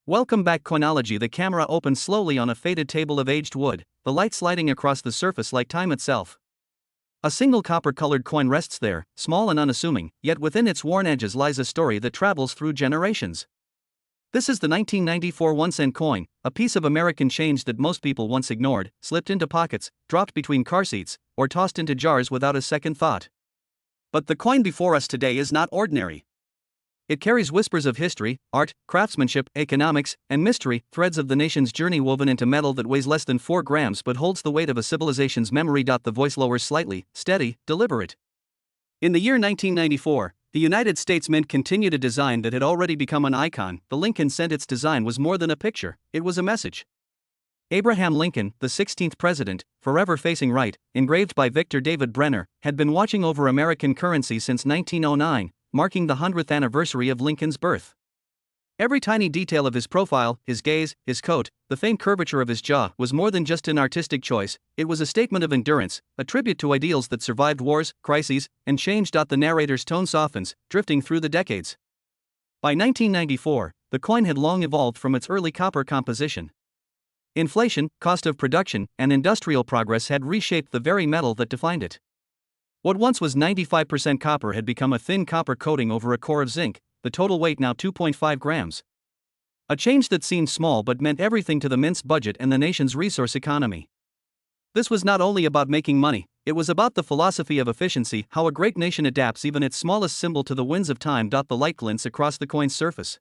Welcome back. Coinology. The camera opens slowly on a faded table of aged wood, the light sliding across the surface like time itself. A single copper-colored coin rests there, small and unassuming, yet within its worn edges lies a story that travels through generations. This is the 1994 1-cent coin, a piece of American change that most people once ignored, slipped into pockets, dropped between car seats, or tossed into jars without a second thought. But the coin before us today is not ordinary. It carries whispers of history, art, craftsmanship, economics, and mystery, threads of the nation's journey woven into metal that weighs less than 4 grams but holds the weight of a civilization's memory. The voice lowers slightly, steady, deliberate. In the year 1994, the United States Mint continued a design that had already become an icon. The Lincoln Cent. Its design was more than a picture, it was a message. Abraham Lincoln, the 16th president, forever facing right, engraved by Victor David Brenner, had been watching over American currency since 1909, marking the 100th anniversary of Lincoln's birth. Every tiny detail of his profile, his gaze, his coat, the faint curvature of his jaw was more than just an artistic choice, it was a statement of endurance, a tribute to ideals that survived wars, crises, and change. The narrator's tone softens, drifting through the decades. By 1994, the coin had long evolved from its early copper composition. Inflation, cost of production, and industrial progress had reshaped the very metal that defined it. What once was 95% copper had become a thin copper coating over a core of zinc, the total weight now 2.5 grams. A change that seemed small but meant everything to the mint's budget and the nation's resource economy. This was not only about making money, it was about the philosophy of efficiency, how a great nation adapts even its smallest symbol to the winds of time. The light glints across the coin's surface.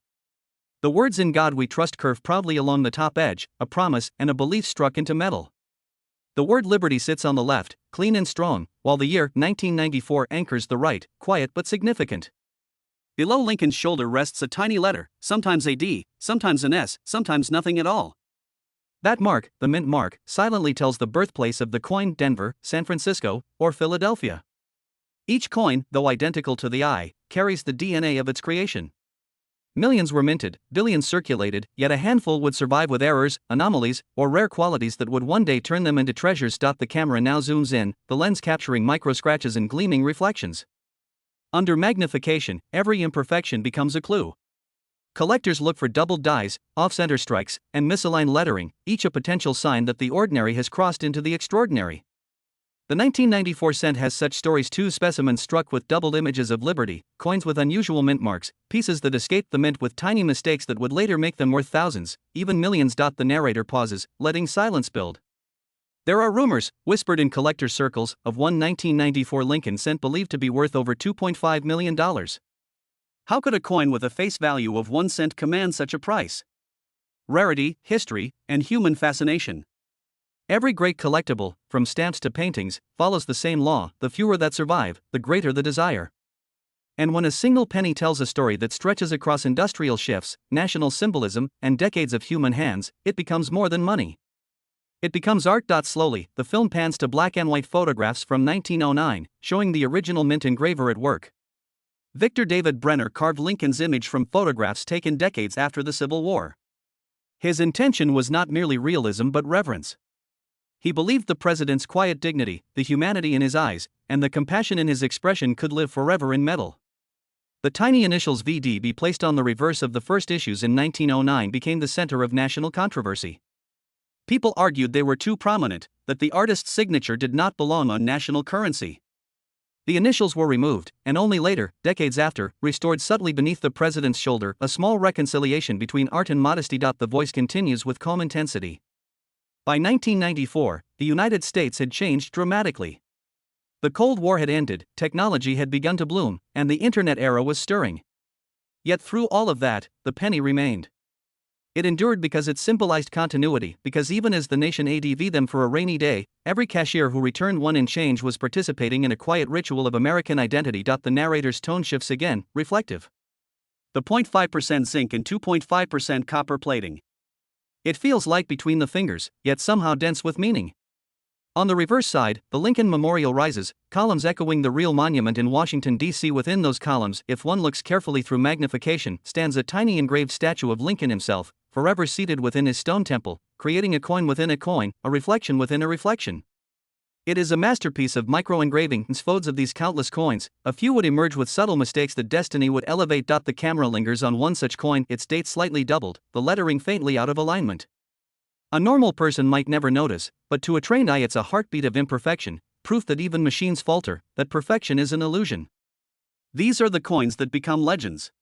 The words "In God We Trust" curve proudly along the top edge, a promise and a belief struck into metal. The word liberty sits on the left, clean and strong, while the year 1994 anchors the right, quiet but significant. Below Lincoln's shoulder rests a tiny letter, sometimes a D, sometimes an S, sometimes nothing at all. That mark, the mint mark, silently tells the birthplace of the coin: Denver, San Francisco, or Philadelphia. Each coin, though identical to the eye, carries the DNA of its creation. Millions were minted, billions circulated, yet a handful would survive with errors, anomalies, or rare qualities that would one day turn them into treasures. The camera now zooms in, the lens capturing micro scratches and gleaming reflections. Under magnification, every imperfection becomes a clue. Collectors look for doubled dies, off-center strikes, and misaligned lettering, each a potential sign that the ordinary has crossed into the extraordinary. The 1994 cent has such stories too: specimens struck with doubled images of liberty, coins with unusual mint marks, pieces that escaped the mint with tiny mistakes that would later make them worth thousands, even millions. The narrator pauses, letting silence build. There are rumors, whispered in collector circles, of one 1994 Lincoln cent believed to be worth over $2.5 million. How could a coin with a face value of 1 cent command such a price? Rarity, history, and human fascination. Every great collectible, from stamps to paintings, follows the same law: the fewer that survive, the greater the desire. And when a single penny tells a story that stretches across industrial shifts, national symbolism, and decades of human hands, it becomes more than money. It becomes art. Slowly, the film pans to black and white photographs from 1909, showing the original mint engraver at work. Victor David Brenner carved Lincoln's image from photographs taken decades after the Civil War. His intention was not merely realism but reverence. He believed the president's quiet dignity, the humanity in his eyes, and the compassion in his expression could live forever in metal. The tiny initials VDB placed on the reverse of the first issues in 1909 became the center of national controversy. People argued they were too prominent, that the artist's signature did not belong on national currency. The initials were removed, and only later, decades after, restored subtly beneath the president's shoulder, a small reconciliation between art and modesty. The voice continues with calm intensity. By 1994, the United States had changed dramatically. The Cold War had ended, technology had begun to bloom, and the internet era was stirring. Yet through all of that, the penny remained. It endured because it symbolized continuity, because even as the nation ADV them for a rainy day, every cashier who returned one in change was participating in a quiet ritual of American identity. The narrator's tone shifts again, reflective. The 0.5% zinc and 2.5% copper plating. It feels light between the fingers, yet somehow dense with meaning. On the reverse side, the Lincoln Memorial rises, columns echoing the real monument in Washington, D.C. Within those columns, if one looks carefully through magnification, stands a tiny engraved statue of Lincoln himself, forever seated within his stone temple, creating a coin within a coin, a reflection within a reflection. It is a masterpiece of micro-engravings. Folds of these countless coins, a few would emerge with subtle mistakes that destiny would elevate. The camera lingers on one such coin, its date slightly doubled, the lettering faintly out of alignment. A normal person might never notice, but to a trained eye it's a heartbeat of imperfection, proof that even machines falter, that perfection is an illusion. These are the coins that become legends.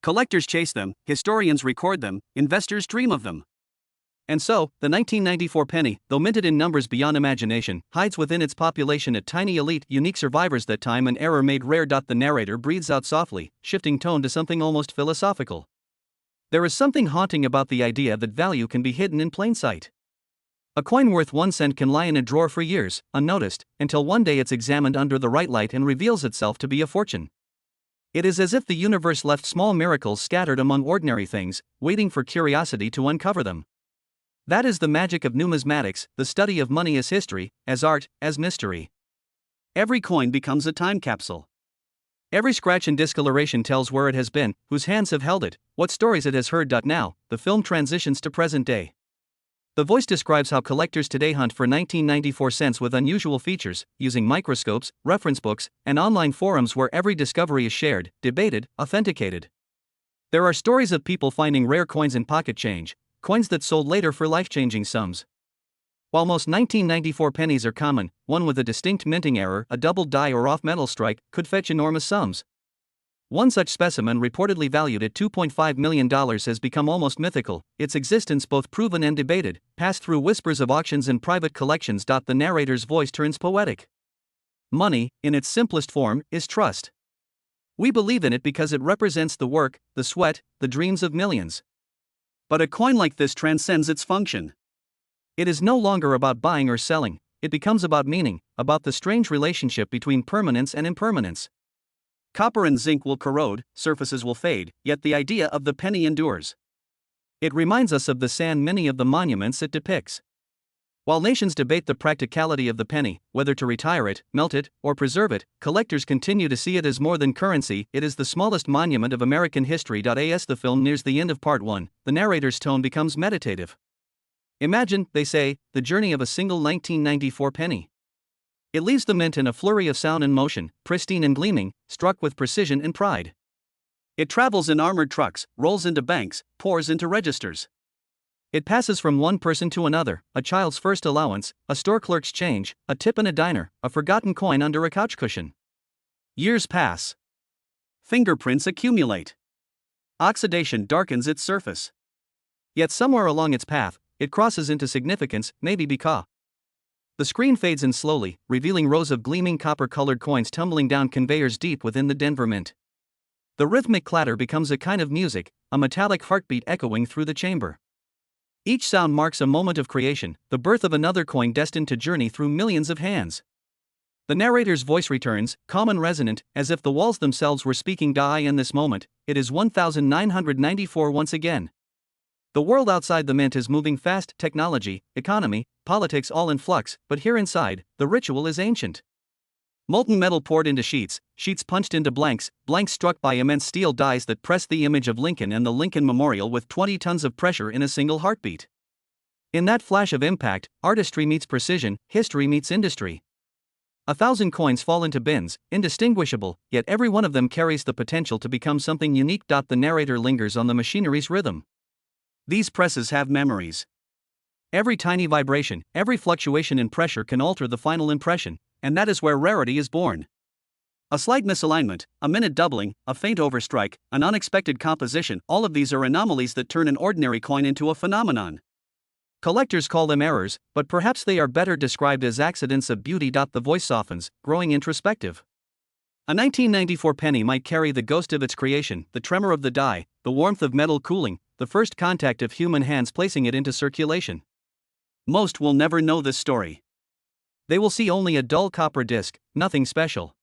Collectors chase them, historians record them, investors dream of them. And so, the 1994 penny, though minted in numbers beyond imagination, hides within its population a tiny elite, unique survivors that time and error made rare. The narrator breathes out softly, shifting tone to something almost philosophical. There is something haunting about the idea that value can be hidden in plain sight. A coin worth 1 cent can lie in a drawer for years, unnoticed, until one day it's examined under the right light and reveals itself to be a fortune. It is as if the universe left small miracles scattered among ordinary things, waiting for curiosity to uncover them. That is the magic of numismatics, the study of money as history, as art, as mystery. Every coin becomes a time capsule. Every scratch and discoloration tells where it has been, whose hands have held it, what stories it has heard. Now, the film transitions to present day. The voice describes how collectors today hunt for 1994 cents with unusual features, using microscopes, reference books, and online forums where every discovery is shared, debated, authenticated. There are stories of people finding rare coins in pocket change, coins that sold later for life-changing sums. While most 1994 pennies are common, one with a distinct minting error, a doubled die or off-metal strike, could fetch enormous sums. One such specimen, reportedly valued at $2.5 million, has become almost mythical, its existence both proven and debated, passed through whispers of auctions and private collections. The narrator's voice turns poetic. Money, in its simplest form, is trust. We believe in it because it represents the work, the sweat, the dreams of millions. But a coin like this transcends its function. It is no longer about buying or selling, it becomes about meaning, about the strange relationship between permanence and impermanence. Copper and zinc will corrode, surfaces will fade, yet the idea of the penny endures. It reminds us of the sand many of the monuments it depicts. While nations debate the practicality of the penny, whether to retire it, melt it, or preserve it, collectors continue to see it as more than currency. It is the smallest monument of American history. As the film nears the end of part 1, the narrator's tone becomes meditative. Imagine, they say, the journey of a single 1994 penny. It leaves the mint in a flurry of sound and motion, pristine and gleaming, struck with precision and pride. It travels in armored trucks, rolls into banks, pours into registers. It passes from one person to another, a child's first allowance, a store clerk's change, a tip in a diner, a forgotten coin under a couch cushion. Years pass. Fingerprints accumulate. Oxidation darkens its surface. Yet somewhere along its path, it crosses into significance, maybe because the screen fades in slowly, revealing rows of gleaming copper-colored coins tumbling down conveyors deep within the Denver Mint. The rhythmic clatter becomes a kind of music, a metallic heartbeat echoing through the chamber. Each sound marks a moment of creation, the birth of another coin destined to journey through millions of hands. The narrator's voice returns, calm and resonant, as if the walls themselves were speaking. In this moment, it is 1994 once again. The world outside the mint is moving fast, technology, economy, politics all in flux, but here inside, the ritual is ancient. Molten metal poured into sheets, sheets punched into blanks, blanks struck by immense steel dies that press the image of Lincoln and the Lincoln Memorial with 20 tons of pressure in a single heartbeat. In that flash of impact, artistry meets precision, history meets industry. 1,000 coins fall into bins, indistinguishable, yet every one of them carries the potential to become something unique. The narrator lingers on the machinery's rhythm. These presses have memories. Every tiny vibration, every fluctuation in pressure can alter the final impression, and that is where rarity is born. A slight misalignment, a minute doubling, a faint overstrike, an unexpected composition, all of these are anomalies that turn an ordinary coin into a phenomenon. Collectors call them errors, but perhaps they are better described as accidents of beauty. The voice softens, growing introspective. A 1994 penny might carry the ghost of its creation, the tremor of the die, the warmth of metal cooling, the first contact of human hands placing it into circulation. Most will never know this story. They will see only a dull copper disc, nothing special.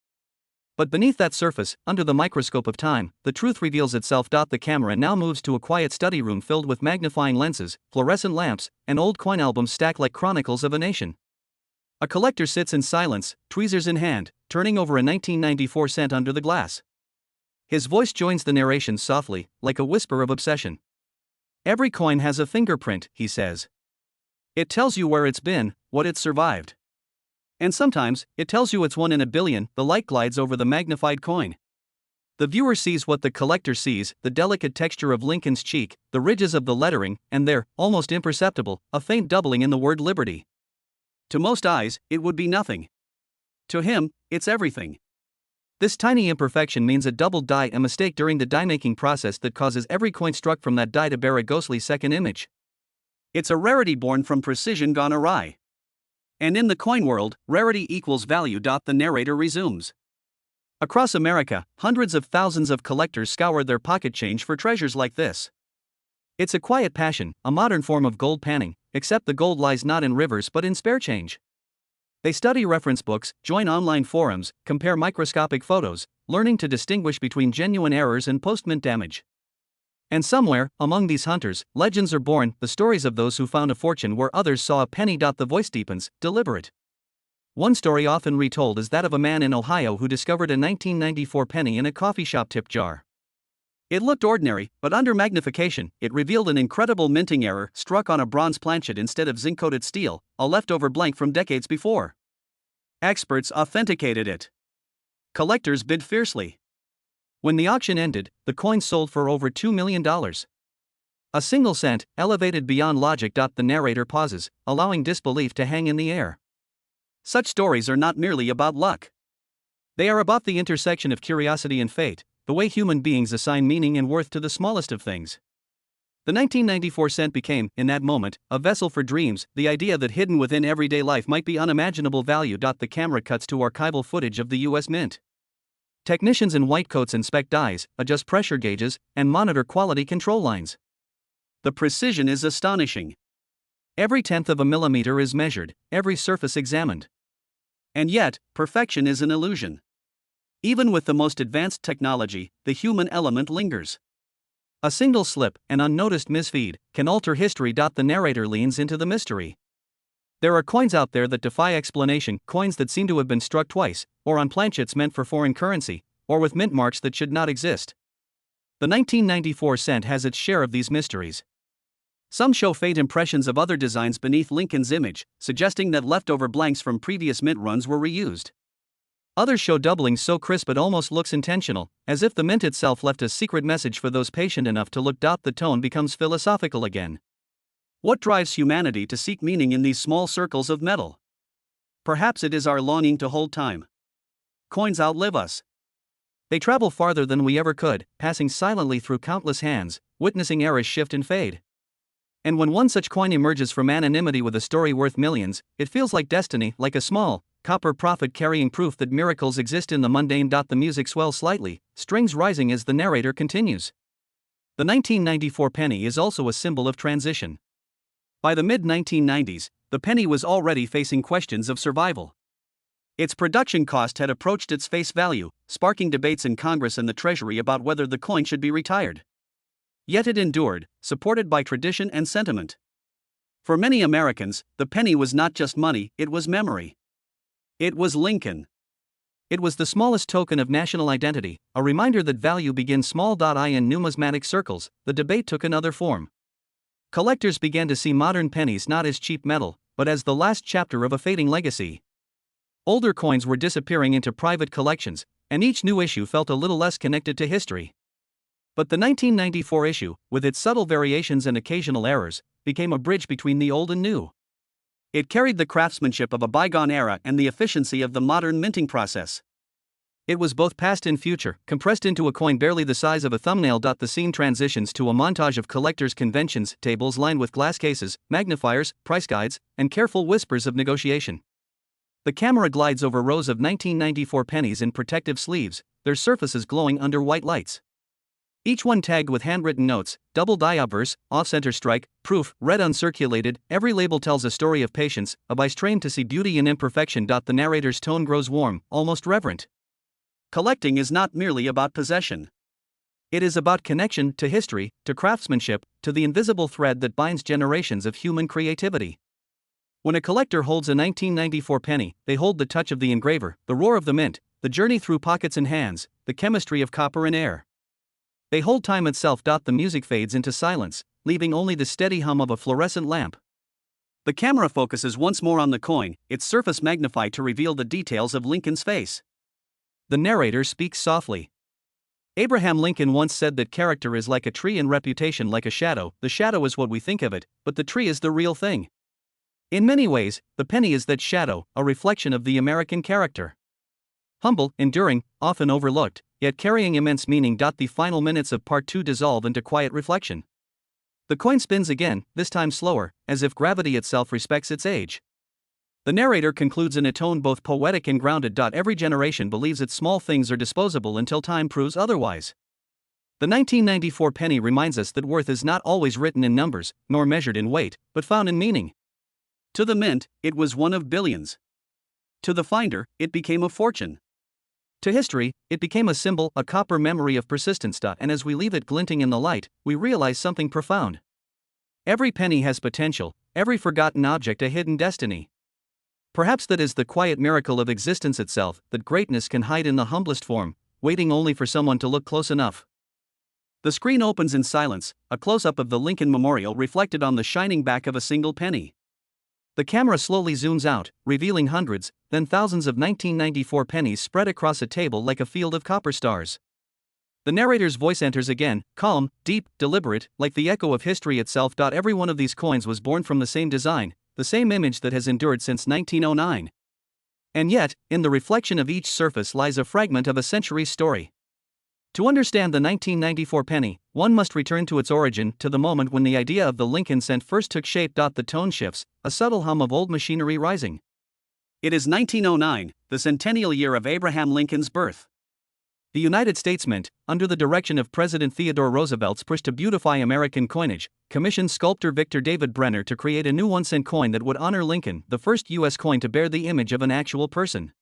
But beneath that surface, under the microscope of time, the truth reveals itself. The camera now moves to a quiet study room filled with magnifying lenses, fluorescent lamps, and old coin albums stacked like chronicles of a nation. A collector sits in silence, tweezers in hand, turning over a 1994 cent under the glass. His voice joins the narration softly, like a whisper of obsession. Every coin has a fingerprint, he says. It tells you where it's been, what it's survived. And sometimes, it tells you it's 1 in a billion. The light glides over the magnified coin. The viewer sees what the collector sees: the delicate texture of Lincoln's cheek, the ridges of the lettering, and there, almost imperceptible, a faint doubling in the word liberty. To most eyes, it would be nothing. To him, it's everything. This tiny imperfection means a doubled die, a mistake during the die-making process that causes every coin struck from that die to bear a ghostly second image. It's a rarity born from precision gone awry. And in the coin world, rarity equals value. The narrator resumes. Across America, hundreds of thousands of collectors scour their pocket change for treasures like this. It's a quiet passion, a modern form of gold panning, except the gold lies not in rivers but in spare change. They study reference books, join online forums, compare microscopic photos, learning to distinguish between genuine errors and post-mint damage. And somewhere, among these hunters, legends are born, the stories of those who found a fortune where others saw a penny. The voice deepens, deliberate. One story often retold is that of a man in Ohio who discovered a 1994 penny in a coffee shop tip jar. It looked ordinary, but under magnification, it revealed an incredible minting error struck on a bronze planchet instead of zinc-coated steel, a leftover blank from decades before. Experts authenticated it. Collectors bid fiercely. When the auction ended, the coin sold for over $2 million. A single cent, elevated beyond logic. The narrator pauses, allowing disbelief to hang in the air. Such stories are not merely about luck. They are about the intersection of curiosity and fate, the way human beings assign meaning and worth to the smallest of things. The 1994 cent became, in that moment, a vessel for dreams, the idea that hidden within everyday life might be unimaginable value. The camera cuts to archival footage of the U.S. Mint. Technicians in white coats inspect dies, adjust pressure gauges, and monitor quality control lines. The precision is astonishing. Every tenth of a millimeter is measured, every surface examined. And yet, perfection is an illusion. Even with the most advanced technology, the human element lingers. A single slip, an unnoticed misfeed, can alter history. The narrator leans into the mystery. There are coins out there that defy explanation, coins that seem to have been struck twice, or on planchets meant for foreign currency, or with mint marks that should not exist. The 1994 cent has its share of these mysteries. Some show faint impressions of other designs beneath Lincoln's image, suggesting that leftover blanks from previous mint runs were reused. Others show doubling so crisp it almost looks intentional, as if the mint itself left a secret message for those patient enough to look. The tone becomes philosophical again. What drives humanity to seek meaning in these small circles of metal? Perhaps it is our longing to hold time. Coins outlive us. They travel farther than we ever could, passing silently through countless hands, witnessing eras shift and fade. And when one such coin emerges from anonymity with a story worth millions, it feels like destiny, like a small, copper prophet carrying proof that miracles exist in the mundane. The music swells slightly, strings rising as the narrator continues. The 1994 penny is also a symbol of transition. By the mid-1990s, the penny was already facing questions of survival. Its production cost had approached its face value, sparking debates in Congress and the Treasury about whether the coin should be retired. Yet it endured, supported by tradition and sentiment. For many Americans, the penny was not just money, it was memory. It was Lincoln. It was the smallest token of national identity, a reminder that value begins small. In numismatic circles, the debate took another form. Collectors began to see modern pennies not as cheap metal, but as the last chapter of a fading legacy. Older coins were disappearing into private collections, and each new issue felt a little less connected to history. But the 1994 issue, with its subtle variations and occasional errors, became a bridge between the old and new. It carried the craftsmanship of a bygone era and the efficiency of the modern minting process. It was both past and future, compressed into a coin barely the size of a thumbnail. The scene transitions to a montage of collectors' conventions, tables lined with glass cases, magnifiers, price guides, and careful whispers of negotiation. The camera glides over rows of 1994 pennies in protective sleeves, their surfaces glowing under white lights. Each one tagged with handwritten notes, double die obverse, off-center strike, proof, red uncirculated. Every label tells a story of patience, of eyes trained to see beauty in imperfection. The narrator's tone grows warm, almost reverent. Collecting is not merely about possession. It is about connection to history, to craftsmanship, to the invisible thread that binds generations of human creativity. When a collector holds a 1994 penny, they hold the touch of the engraver, the roar of the mint, the journey through pockets and hands, the chemistry of copper and air. They hold time itself. The music fades into silence, leaving only the steady hum of a fluorescent lamp. The camera focuses once more on the coin, its surface magnified to reveal the details of Lincoln's face. The narrator speaks softly. Abraham Lincoln once said that character is like a tree and reputation like a shadow. The shadow is what we think of it, but the tree is the real thing. In many ways, the penny is that shadow, a reflection of the American character. Humble, enduring, often overlooked, yet carrying immense meaning. The final minutes of Part 2 dissolve into quiet reflection. The coin spins again, this time slower, as if gravity itself respects its age. The narrator concludes in a tone both poetic and grounded. Every generation believes its small things are disposable until time proves otherwise. The 1994 penny reminds us that worth is not always written in numbers, nor measured in weight, but found in meaning. To the mint, it was one of billions. To the finder, it became a fortune. To history, it became a symbol, a copper memory of persistence. And as we leave it glinting in the light, we realize something profound. Every penny has potential, every forgotten object a hidden destiny. Perhaps that is the quiet miracle of existence itself, that greatness can hide in the humblest form, waiting only for someone to look close enough. The screen opens in silence, a close-up of the Lincoln Memorial reflected on the shining back of a single penny. The camera slowly zooms out, revealing hundreds, then thousands of 1994 pennies spread across a table like a field of copper stars. The narrator's voice enters again, calm, deep, deliberate, like the echo of history itself. Every one of these coins was born from the same design, the same image that has endured since 1909. And yet, in the reflection of each surface lies a fragment of a century's story. To understand the 1994 penny, one must return to its origin, to the moment when the idea of the Lincoln cent first took shape. The tone shifts, a subtle hum of old machinery rising. It is 1909, the centennial year of Abraham Lincoln's birth. The United States Mint, under the direction of President Theodore Roosevelt's push to beautify American coinage, commissioned sculptor Victor David Brenner to create a new 1-cent coin that would honor Lincoln, the first U.S. coin to bear the image of an actual person.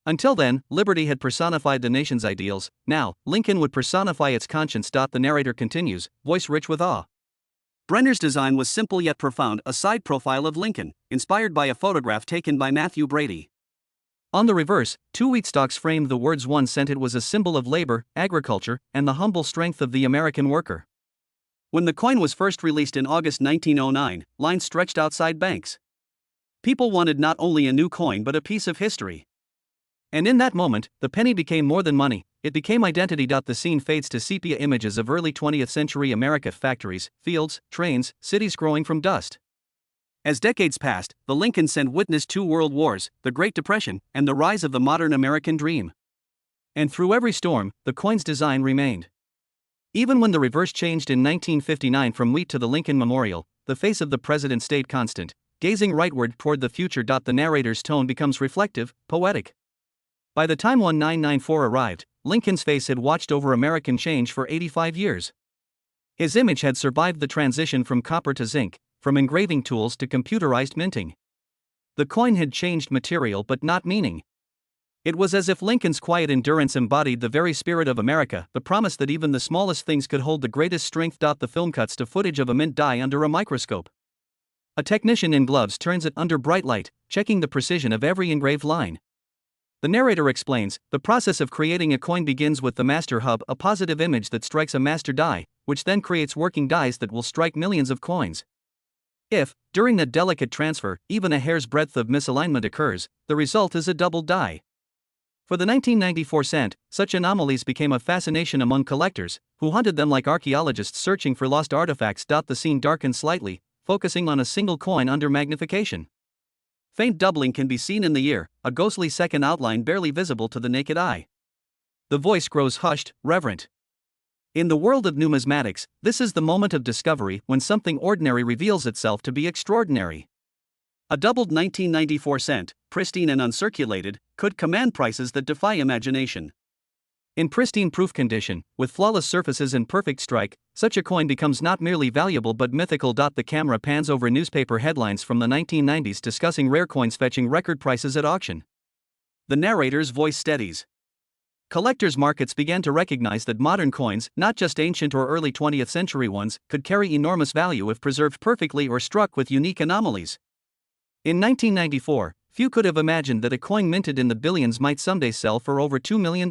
Until then, liberty had personified the nation's ideals. Now, Lincoln would personify its conscience. The narrator continues, voice rich with awe. Brenner's design was simple yet profound, a side profile of Lincoln, inspired by a photograph taken by Matthew Brady. On the reverse, 2 wheat stalks framed the words 1 cent. It was a symbol of labor, agriculture, and the humble strength of the American worker. When the coin was first released in August 1909, lines stretched outside banks. People wanted not only a new coin but a piece of history. And in that moment, the penny became more than money, it became identity. The scene fades to sepia images of early 20th century America: factories, fields, trains, cities growing from dust. As decades passed, the Lincoln cent witnessed 2 world wars, the Great Depression, and the rise of the modern American dream. And through every storm, the coin's design remained. Even when the reverse changed in 1959 from wheat to the Lincoln Memorial, the face of the president stayed constant, gazing rightward toward the future. The narrator's tone becomes reflective, poetic. By the time 1994 arrived, Lincoln's face had watched over American change for 85 years. His image had survived the transition from copper to zinc, from engraving tools to computerized minting. The coin had changed material but not meaning. It was as if Lincoln's quiet endurance embodied the very spirit of America, the promise that even the smallest things could hold the greatest strength. The film cuts to footage of a mint die under a microscope. A technician in gloves turns it under bright light, checking the precision of every engraved line. The narrator explains, the process of creating a coin begins with the master hub, a positive image that strikes a master die, which then creates working dies that will strike millions of coins. If, during that delicate transfer, even a hair's breadth of misalignment occurs, the result is a doubled die. For the 1994 cent, such anomalies became a fascination among collectors, who hunted them like archaeologists searching for lost artifacts. The scene darkens slightly, focusing on a single coin under magnification. Faint doubling can be seen in the ear, a ghostly second outline barely visible to the naked eye. The voice grows hushed, reverent. In the world of numismatics, this is the moment of discovery, when something ordinary reveals itself to be extraordinary. A doubled 1994 cent, pristine and uncirculated, could command prices that defy imagination. In pristine proof condition, with flawless surfaces and perfect strike, such a coin becomes not merely valuable but mythical. The camera pans over newspaper headlines from the 1990s discussing rare coins fetching record prices at auction. The narrator's voice steadies. Collectors' markets began to recognize that modern coins, not just ancient or early 20th century ones, could carry enormous value if preserved perfectly or struck with unique anomalies. In 1994, few could have imagined that a coin minted in the billions might someday sell for over $2 million.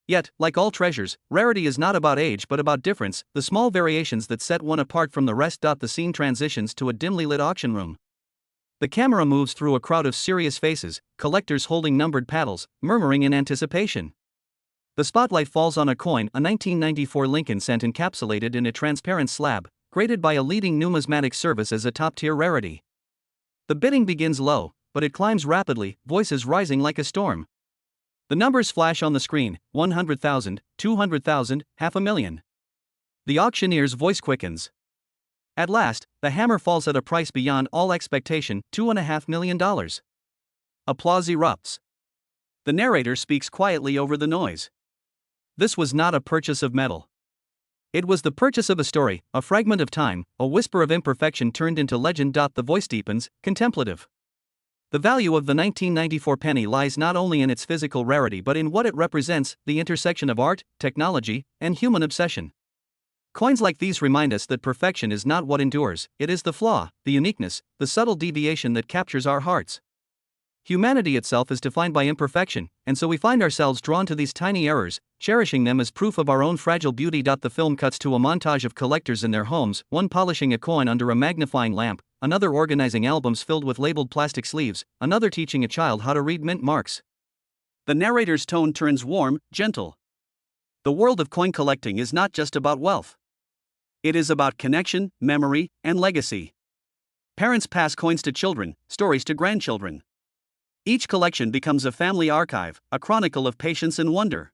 Yet, like all treasures, rarity is not about age but about difference, the small variations that set one apart from the rest. The scene transitions to a dimly lit auction room. The camera moves through a crowd of serious faces, collectors holding numbered paddles, murmuring in anticipation. The spotlight falls on a coin, a 1994 Lincoln cent encapsulated in a transparent slab, graded by a leading numismatic service as a top-tier rarity. The bidding begins low, but it climbs rapidly, voices rising like a storm. The numbers flash on the screen: 100,000, 200,000, 500,000. The auctioneer's voice quickens. At last, the hammer falls at a price beyond all expectation: $2.5 million. Applause erupts. The narrator speaks quietly over the noise. This was not a purchase of metal. It was the purchase of a story, a fragment of time, a whisper of imperfection turned into legend. The voice deepens, contemplative. The value of the 1994 penny lies not only in its physical rarity but in what it represents, the intersection of art, technology, and human obsession. Coins like these remind us that perfection is not what endures, it is the flaw, the uniqueness, the subtle deviation that captures our hearts. Humanity itself is defined by imperfection, and so we find ourselves drawn to these tiny errors, cherishing them as proof of our own fragile beauty. The film cuts to a montage of collectors in their homes, one polishing a coin under a magnifying lamp, another organizing albums filled with labeled plastic sleeves, another teaching a child how to read mint marks. The narrator's tone turns warm, gentle. The world of coin collecting is not just about wealth. It is about connection, memory, and legacy. Parents pass coins to children, stories to grandchildren. Each collection becomes a family archive, a chronicle of patience and wonder.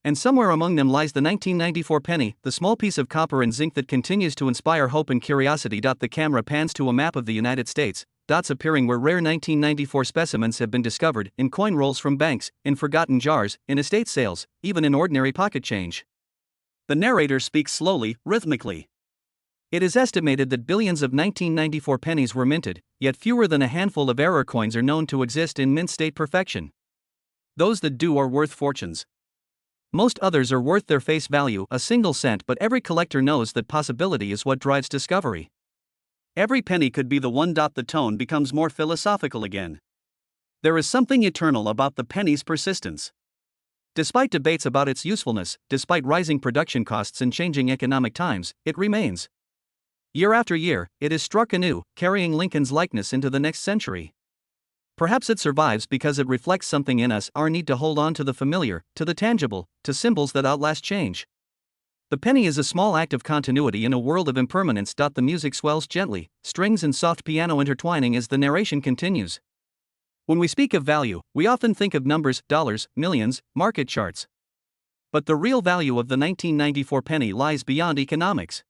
And somewhere among them lies the 1994 penny, the small piece of copper and zinc that continues to inspire hope and curiosity. The camera pans to a map of the United States, dots appearing where rare 1994 specimens have been discovered, in coin rolls from banks, in forgotten jars, in estate sales, even in ordinary pocket change. The narrator speaks slowly, rhythmically. It is estimated that billions of 1994 pennies were minted, yet fewer than a handful of error coins are known to exist in mint state perfection. Those that do are worth fortunes. Most others are worth their face value, a single cent, but every collector knows that possibility is what drives discovery. Every penny could be the one. The tone becomes more philosophical again. There is something eternal about the penny's persistence. Despite debates about its usefulness, despite rising production costs and changing economic times, it remains. Year after year, it is struck anew, carrying Lincoln's likeness into the next century. Perhaps it survives because it reflects something in us, our need to hold on to the familiar, to the tangible, to symbols that outlast change. The penny is a small act of continuity in a world of impermanence. The music swells gently, strings and soft piano intertwining as the narration continues. When we speak of value, we often think of numbers, dollars, millions, market charts. But the real value of the 1994 penny lies beyond economics.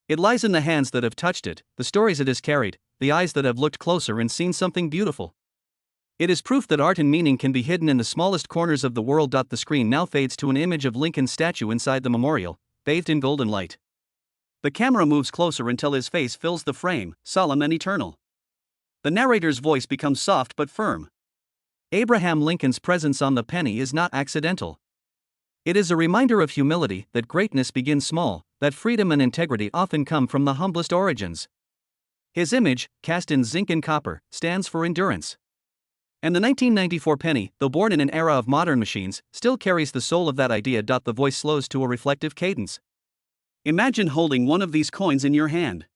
It lies in the hands that have touched it, the stories it has carried, the eyes that have looked closer and seen something beautiful. It is proof that art and meaning can be hidden in the smallest corners of the world. The screen now fades to an image of Lincoln's statue inside the memorial, bathed in golden light. The camera moves closer until his face fills the frame, solemn and eternal. The narrator's voice becomes soft but firm. Abraham Lincoln's presence on the penny is not accidental. It is a reminder of humility, that greatness begins small, that freedom and integrity often come from the humblest origins. His image, cast in zinc and copper, stands for endurance. And the 1994 penny, though born in an era of modern machines, still carries the soul of that idea. The voice slows to a reflective cadence. Imagine holding one of these coins in your hand.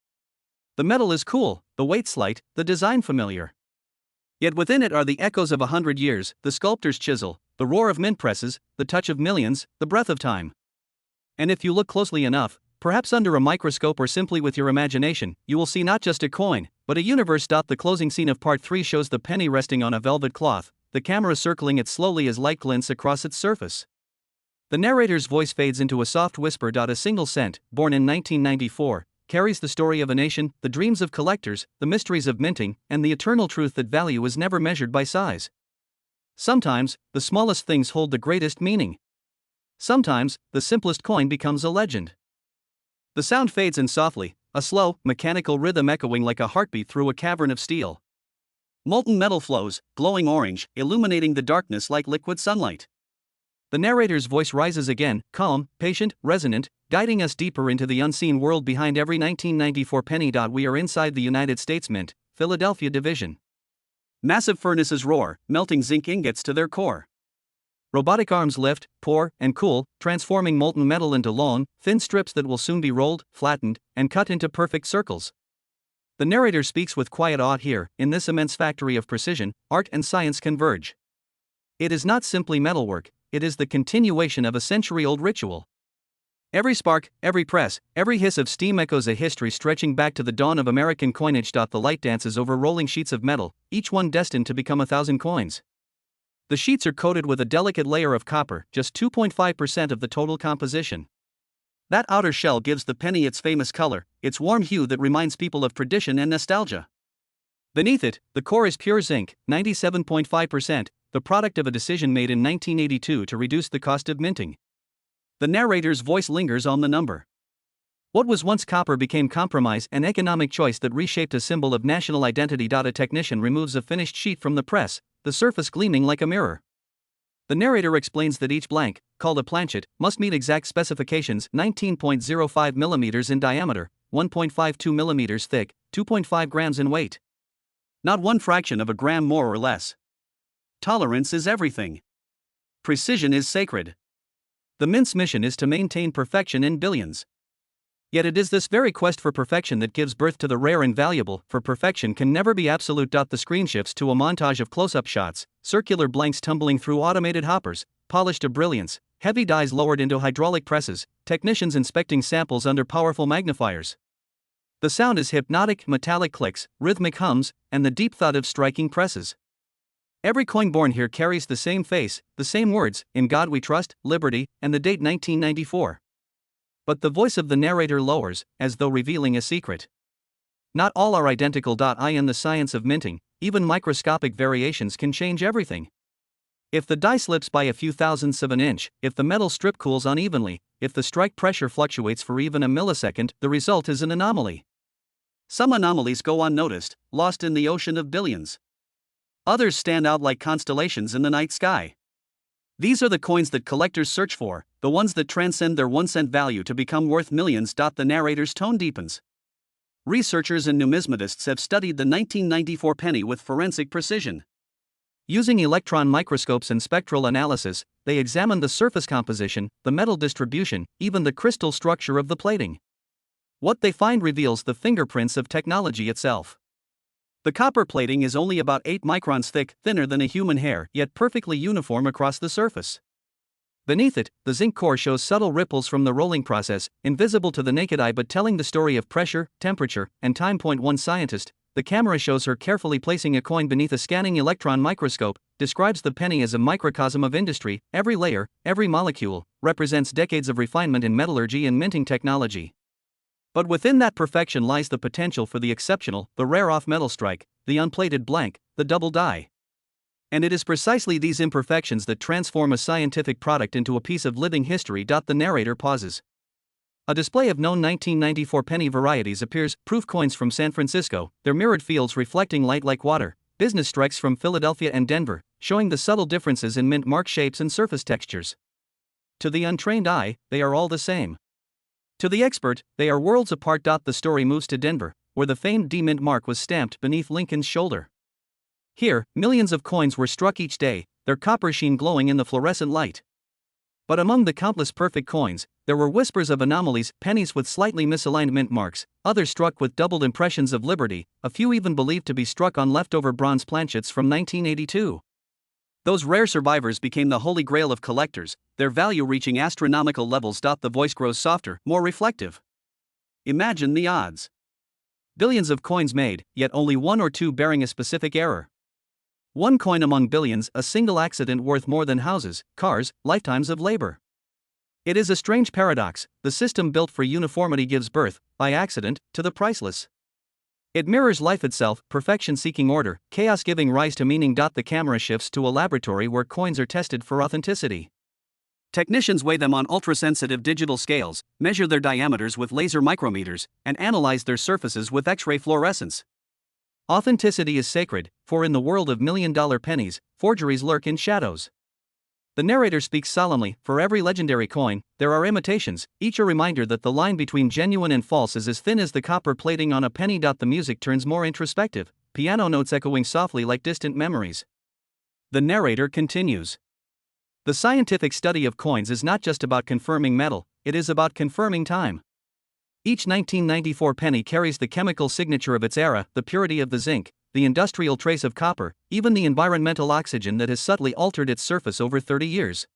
The metal is cool, the weight slight, the design familiar. Yet within it are the echoes of 100 years, the sculptor's chisel, the roar of mint presses, the touch of millions, the breath of time. And if you look closely enough, perhaps under a microscope or simply with your imagination, you will see not just a coin, but a universe. The closing scene of part 3 shows the penny resting on a velvet cloth, the camera circling it slowly as light glints across its surface. The narrator's voice fades into a soft whisper. A single cent, born in 1994, carries the story of a nation, the dreams of collectors, the mysteries of minting, and the eternal truth that value is never measured by size. Sometimes, the smallest things hold the greatest meaning. Sometimes, the simplest coin becomes a legend. The sound fades in softly, a slow, mechanical rhythm echoing like a heartbeat through a cavern of steel. Molten metal flows, glowing orange, illuminating the darkness like liquid sunlight. The narrator's voice rises again, calm, patient, resonant, guiding us deeper into the unseen world behind every 1994 penny. We are inside the United States Mint, Philadelphia Division. Massive furnaces roar, melting zinc ingots to their core. Robotic arms lift, pour, and cool, transforming molten metal into long, thin strips that will soon be rolled, flattened, and cut into perfect circles. The narrator speaks with quiet awe here. In this immense factory of precision, art and science converge. It is not simply metalwork, it is the continuation of a century-old ritual. Every spark, every press, every hiss of steam echoes a history stretching back to the dawn of American coinage. The light dances over rolling sheets of metal, each one destined to become 1,000 coins. The sheets are coated with a delicate layer of copper, just 2.5% of the total composition. That outer shell gives the penny its famous color, its warm hue that reminds people of tradition and nostalgia. Beneath it, the core is pure zinc, 97.5%, the product of a decision made in 1982 to reduce the cost of minting. The narrator's voice lingers on the number. What was once copper became compromise, an economic choice that reshaped a symbol of national identity. A technician removes a finished sheet from the press, the surface gleaming like a mirror. The narrator explains that each blank, called a planchet, must meet exact specifications: 19.05 mm in diameter, 1.52 mm thick, 2.5 grams in weight. Not one fraction of a gram more or less. Tolerance is everything. Precision is sacred. The mint's mission is to maintain perfection in billions. Yet it is this very quest for perfection that gives birth to the rare and valuable, for perfection can never be absolute. The screen shifts to a montage of close-up shots, circular blanks tumbling through automated hoppers, polished to brilliance, heavy dies lowered into hydraulic presses, technicians inspecting samples under powerful magnifiers. The sound is hypnotic, metallic clicks, rhythmic hums, and the deep thud of striking presses. Every coin born here carries the same face, the same words: "In God we trust," "Liberty," and the date 1994. But the voice of the narrator lowers, as though revealing a secret. Not all are identical. In the science of minting, even microscopic variations can change everything. If the die slips by a few thousandths of an inch, if the metal strip cools unevenly, if the strike pressure fluctuates for even a millisecond, the result is an anomaly. Some anomalies go unnoticed, lost in the ocean of billions. Others stand out like constellations in the night sky. These are the coins that collectors search for, the ones that transcend their 1-cent value to become worth millions. The narrator's tone deepens. Researchers and numismatists have studied the 1994 penny with forensic precision. Using electron microscopes and spectral analysis, they examined the surface composition, the metal distribution, even the crystal structure of the plating. What they find reveals the fingerprints of technology itself. The copper plating is only about 8 microns thick, thinner than a human hair, yet perfectly uniform across the surface. Beneath it, the zinc core shows subtle ripples from the rolling process, invisible to the naked eye but telling the story of pressure, temperature, and time. One scientist, the camera shows her carefully placing a coin beneath a scanning electron microscope, describes the penny as a microcosm of industry. Every layer, every molecule, represents decades of refinement in metallurgy and minting technology. But within that perfection lies the potential for the exceptional, the rare off-metal strike, the unplated blank, the double die. And it is precisely these imperfections that transform a scientific product into a piece of living history. The narrator pauses. A display of known 1994 penny varieties appears: proof coins from San Francisco, their mirrored fields reflecting light like water; business strikes from Philadelphia and Denver, showing the subtle differences in mint mark shapes and surface textures. To the untrained eye, they are all the same. To the expert, they are worlds apart. The story moves to Denver, where the famed D-Mint mark was stamped beneath Lincoln's shoulder. Here, millions of coins were struck each day, their copper sheen glowing in the fluorescent light. But among the countless perfect coins, there were whispers of anomalies: pennies with slightly misaligned mint marks, others struck with doubled impressions of liberty, a few even believed to be struck on leftover bronze planchets from 1982. Those rare survivors became the holy grail of collectors, their value reaching astronomical levels. The voice grows softer, more reflective. Imagine the odds. Billions of coins made, yet only one or two bearing a specific error. One coin among billions, a single accident worth more than houses, cars, lifetimes of labor. It is a strange paradox: the system built for uniformity gives birth, by accident, to the priceless. It mirrors life itself, perfection seeking order, chaos giving rise to meaning. The camera shifts to a laboratory where coins are tested for authenticity. Technicians weigh them on ultrasensitive digital scales, measure their diameters with laser micrometers, and analyze their surfaces with X-ray fluorescence. Authenticity is sacred, for in the world of million-dollar pennies, forgeries lurk in shadows. The narrator speaks solemnly: for every legendary coin, there are imitations, each a reminder that the line between genuine and false is as thin as the copper plating on a penny. The music turns more introspective, piano notes echoing softly like distant memories. The narrator continues. The scientific study of coins is not just about confirming metal, it is about confirming time. Each 1994 penny carries the chemical signature of its era, the purity of the zinc, the industrial trace of copper, even the environmental oxygen that has subtly altered its surface over 30 years.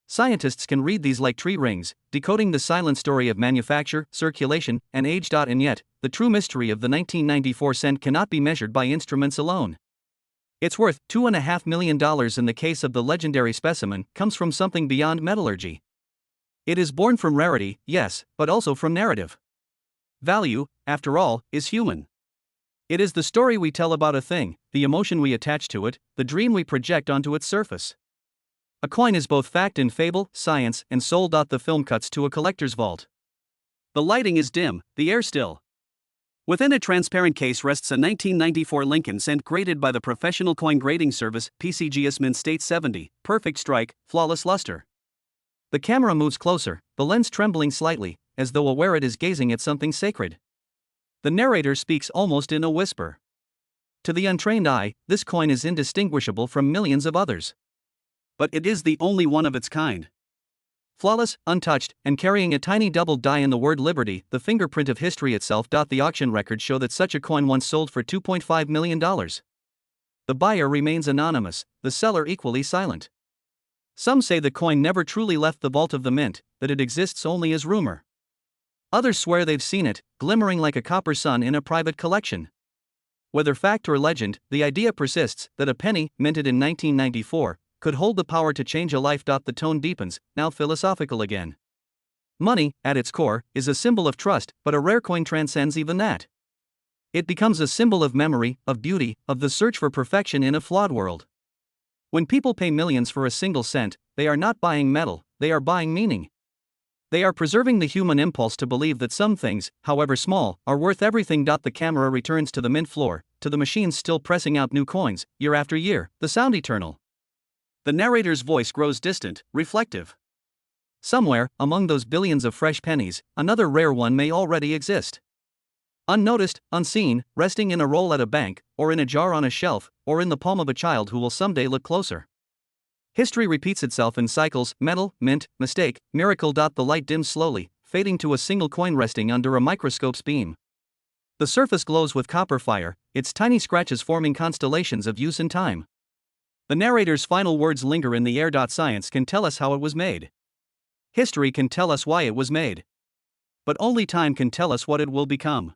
Scientists can read these like tree rings, decoding the silent story of manufacture, circulation, and age. And yet, the true mystery of the 1994 cent cannot be measured by instruments alone. Its worth, $2.5 million in the case of the legendary specimen, comes from something beyond metallurgy. It is born from rarity, yes, but also from narrative. Value, after all, is human. It is the story we tell about a thing, the emotion we attach to it, the dream we project onto its surface. A coin is both fact and fable, science and soul. The film cuts to a collector's vault. The lighting is dim, the air still. Within a transparent case rests a 1994 Lincoln cent graded by the professional coin grading service, PCGS Mint State 70, perfect strike, flawless luster. The camera moves closer, the lens trembling slightly, as though aware it is gazing at something sacred. The narrator speaks almost in a whisper. To the untrained eye, this coin is indistinguishable from millions of others. But it is the only one of its kind. Flawless, untouched, and carrying a tiny double die in the word liberty, the fingerprint of history itself. The auction records show that such a coin once sold for $2.5 million. The buyer remains anonymous, the seller equally silent. Some say the coin never truly left the vault of the mint, that it exists only as rumor. Others swear they've seen it, glimmering like a copper sun in a private collection. Whether fact or legend, the idea persists that a penny, minted in 1994, could hold the power to change a life. The tone deepens, now philosophical again. Money, at its core, is a symbol of trust, but a rare coin transcends even that. It becomes a symbol of memory, of beauty, of the search for perfection in a flawed world. When people pay millions for a single cent, they are not buying metal, they are buying meaning. They are preserving the human impulse to believe that some things, however small, are worth everything. The camera returns to the mint floor, to the machines still pressing out new coins, year after year, the sound eternal. The narrator's voice grows distant, reflective. Somewhere, among those billions of fresh pennies, another rare one may already exist. Unnoticed, unseen, resting in a roll at a bank, or in a jar on a shelf, or in the palm of a child who will someday look closer. History repeats itself in cycles: metal, mint, mistake, miracle. The light dims slowly, fading to a single coin resting under a microscope's beam. The surface glows with copper fire, its tiny scratches forming constellations of use and time. The narrator's final words linger in the air. Science can tell us how it was made. History can tell us why it was made. But only time can tell us what it will become.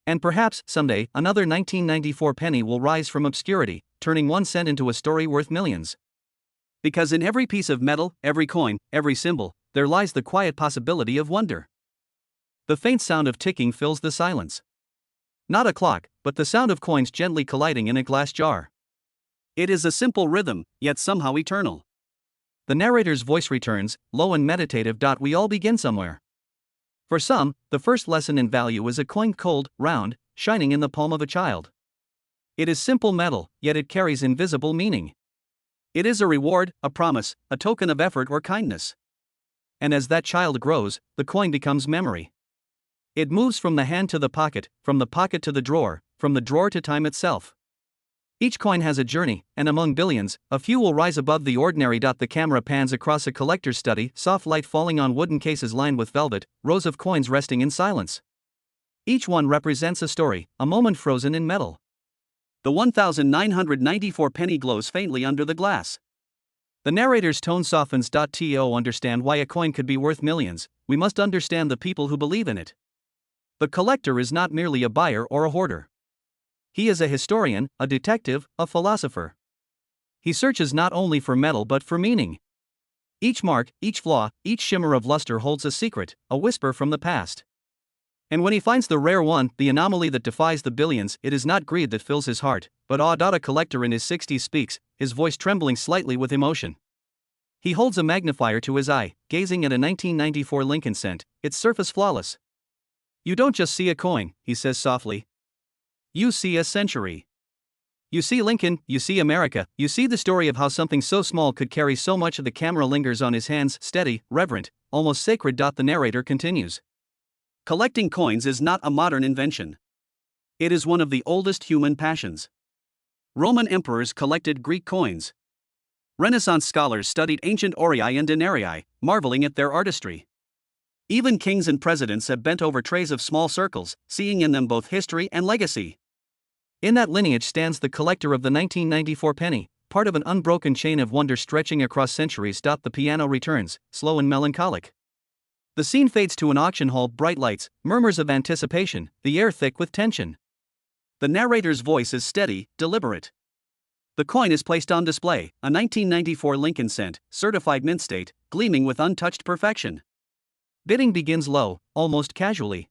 And perhaps, someday, another 1994 penny will rise from obscurity, turning 1 cent into a story worth millions. Because in every piece of metal, every coin, every symbol, there lies the quiet possibility of wonder. The faint sound of ticking fills the silence. Not a clock, but the sound of coins gently colliding in a glass jar. It is a simple rhythm, yet somehow eternal. The narrator's voice returns, low and meditative. We all begin somewhere. For some, the first lesson in value is a coin cold, round, shining in the palm of a child. It is simple metal, yet it carries invisible meaning. It is a reward, a promise, a token of effort or kindness. And as that child grows, the coin becomes memory. It moves from the hand to the pocket, from the pocket to the drawer, from the drawer to time itself. Each coin has a journey, and among billions, a few will rise above the ordinary. The camera pans across a collector's study, soft light falling on wooden cases lined with velvet, rows of coins resting in silence. Each one represents a story, a moment frozen in metal. The 1994 penny glows faintly under the glass. The narrator's tone softens. To understand why a coin could be worth millions, we must understand the people who believe in it. The collector is not merely a buyer or a hoarder. He is a historian, a detective, a philosopher. He searches not only for metal but for meaning. Each mark, each flaw, each shimmer of luster holds a secret, a whisper from the past. And when he finds the rare one, the anomaly that defies the billions, it is not greed that fills his heart, but awe. A collector in his 60s speaks, his voice trembling slightly with emotion. He holds a magnifier to his eye, gazing at a 1994 Lincoln cent, its surface flawless. You don't just see a coin, he says softly. You see a century. You see Lincoln, you see America, you see the story of how something so small could carry so much. The camera lingers on his hands, steady, reverent, almost sacred. The narrator continues. Collecting coins is not a modern invention. It is one of the oldest human passions. Roman emperors collected Greek coins. Renaissance scholars studied ancient aurei and denarii, marveling at their artistry. Even kings and presidents have bent over trays of small circles, seeing in them both history and legacy. In that lineage stands the collector of the 1994 penny, part of an unbroken chain of wonder stretching across centuries. The piano returns, slow and melancholic. The scene fades to an auction hall, bright lights, murmurs of anticipation, the air thick with tension. The narrator's voice is steady, deliberate. The coin is placed on display, a 1994 Lincoln cent, certified mint state, gleaming with untouched perfection. Bidding begins low, almost casually.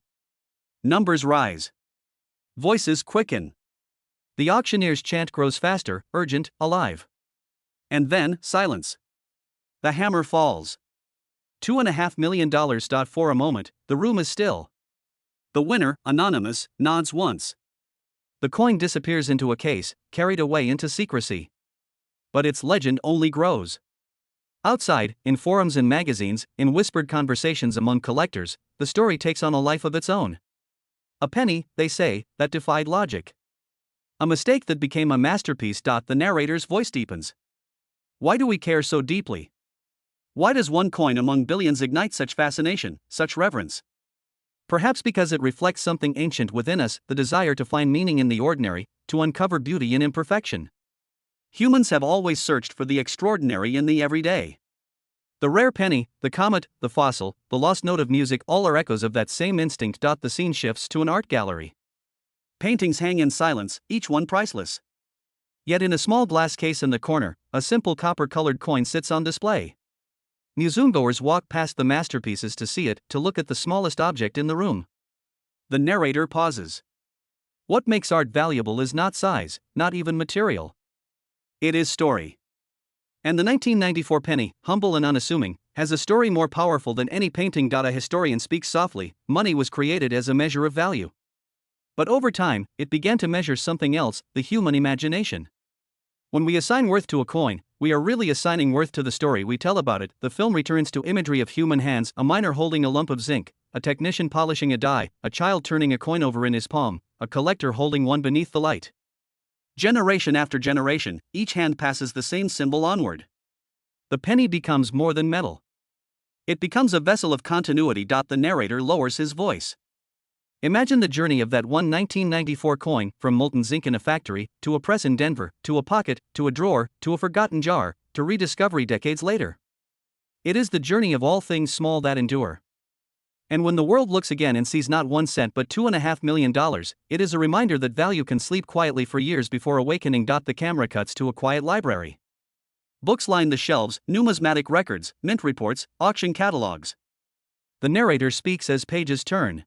Numbers rise. Voices quicken. The auctioneer's chant grows faster, urgent, alive. And then, silence. The hammer falls. $2.5 million. For a moment, the room is still. The winner, anonymous, nods once. The coin disappears into a case, carried away into secrecy. But its legend only grows. Outside, in forums and magazines, in whispered conversations among collectors, the story takes on a life of its own. A penny, they say, that defied logic. A mistake that became a masterpiece. The narrator's voice deepens. Why do we care so deeply? Why does one coin among billions ignite such fascination, such reverence? Perhaps because it reflects something ancient within us, the desire to find meaning in the ordinary, to uncover beauty in imperfection. Humans have always searched for the extraordinary in the everyday. The rare penny, the comet, the fossil, the lost note of music, all are echoes of that same instinct. The scene shifts to an art gallery. Paintings hang in silence, each one priceless. Yet in a small glass case in the corner, a simple copper-colored coin sits on display. Museumgoers walk past the masterpieces to see it, to look at the smallest object in the room. The narrator pauses. What makes art valuable is not size, not even material. It is story. And the 1994 penny, humble and unassuming, has a story more powerful than any painting. A historian speaks softly. Money was created as a measure of value. But over time, it began to measure something else, the human imagination. When we assign worth to a coin, we are really assigning worth to the story we tell about it. The film returns to imagery of human hands, a miner holding a lump of zinc, a technician polishing a die, a child turning a coin over in his palm, a collector holding one beneath the light. Generation after generation, each hand passes the same symbol onward. The penny becomes more than metal. It becomes a vessel of continuity. The narrator lowers his voice. Imagine the journey of that one 1994 coin, from molten zinc in a factory, to a press in Denver, to a pocket, to a drawer, to a forgotten jar, to rediscovery decades later. It is the journey of all things small that endure. And when the world looks again and sees not 1 cent but $2.5 million, it is a reminder that value can sleep quietly for years before awakening. The camera cuts to a quiet library. Books line the shelves, numismatic records, mint reports, auction catalogs. The narrator speaks as pages turn.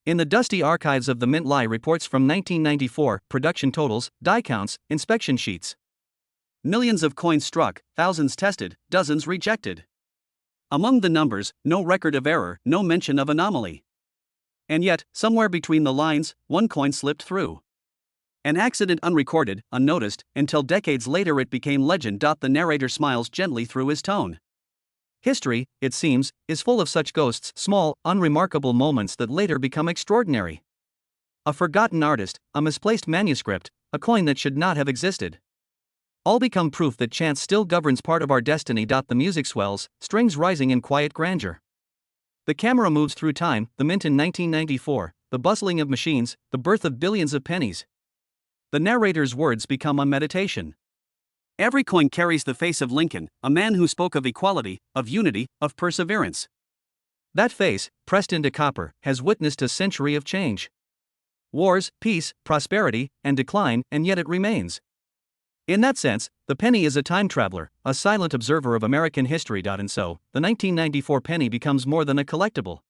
In the dusty archives of the mint lie reports from 1994, production totals, die counts, inspection sheets. Millions of coins struck, thousands tested, dozens rejected. Among the numbers, no record of error, no mention of anomaly. And yet, somewhere between the lines, one coin slipped through. An accident unrecorded, unnoticed, until decades later it became legend. The narrator smiles gently through his tone. History, it seems, is full of such ghosts, small, unremarkable moments that later become extraordinary. A forgotten artist, a misplaced manuscript, a coin that should not have existed. All become proof that chance still governs part of our destiny. The music swells, strings rising in quiet grandeur. The camera moves through time, the mint in 1994, the bustling of machines, the birth of billions of pennies. The narrator's words become a meditation. Every coin carries the face of Lincoln, a man who spoke of equality, of unity, of perseverance. That face, pressed into copper, has witnessed a century of change. Wars, peace, prosperity, and decline, and yet it remains. In that sense, the penny is a time traveler, a silent observer of American history. And so, the 1994 penny becomes more than a collectible.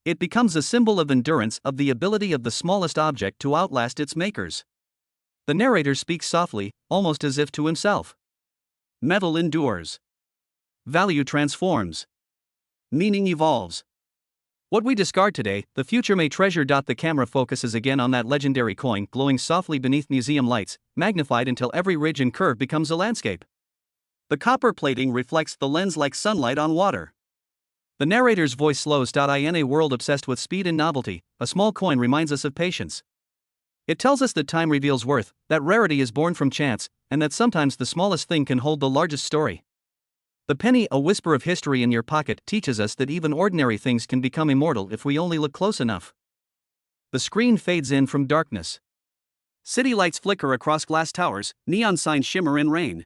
It becomes a symbol of endurance, of the ability of the smallest object to outlast its makers. The narrator speaks softly, almost as if to himself. Metal endures. Value transforms. Meaning evolves. What we discard today, the future may treasure. The camera focuses again on that legendary coin, glowing softly beneath museum lights, magnified until every ridge and curve becomes a landscape. The copper plating reflects the lens like sunlight on water. The narrator's voice slows. In a world obsessed with speed and novelty, a small coin reminds us of patience. It tells us that time reveals worth, that rarity is born from chance, and that sometimes the smallest thing can hold the largest story. The penny, a whisper of history in your pocket, teaches us that even ordinary things can become immortal if we only look close enough. The screen fades in from darkness. City lights flicker across glass towers, neon signs shimmer in rain.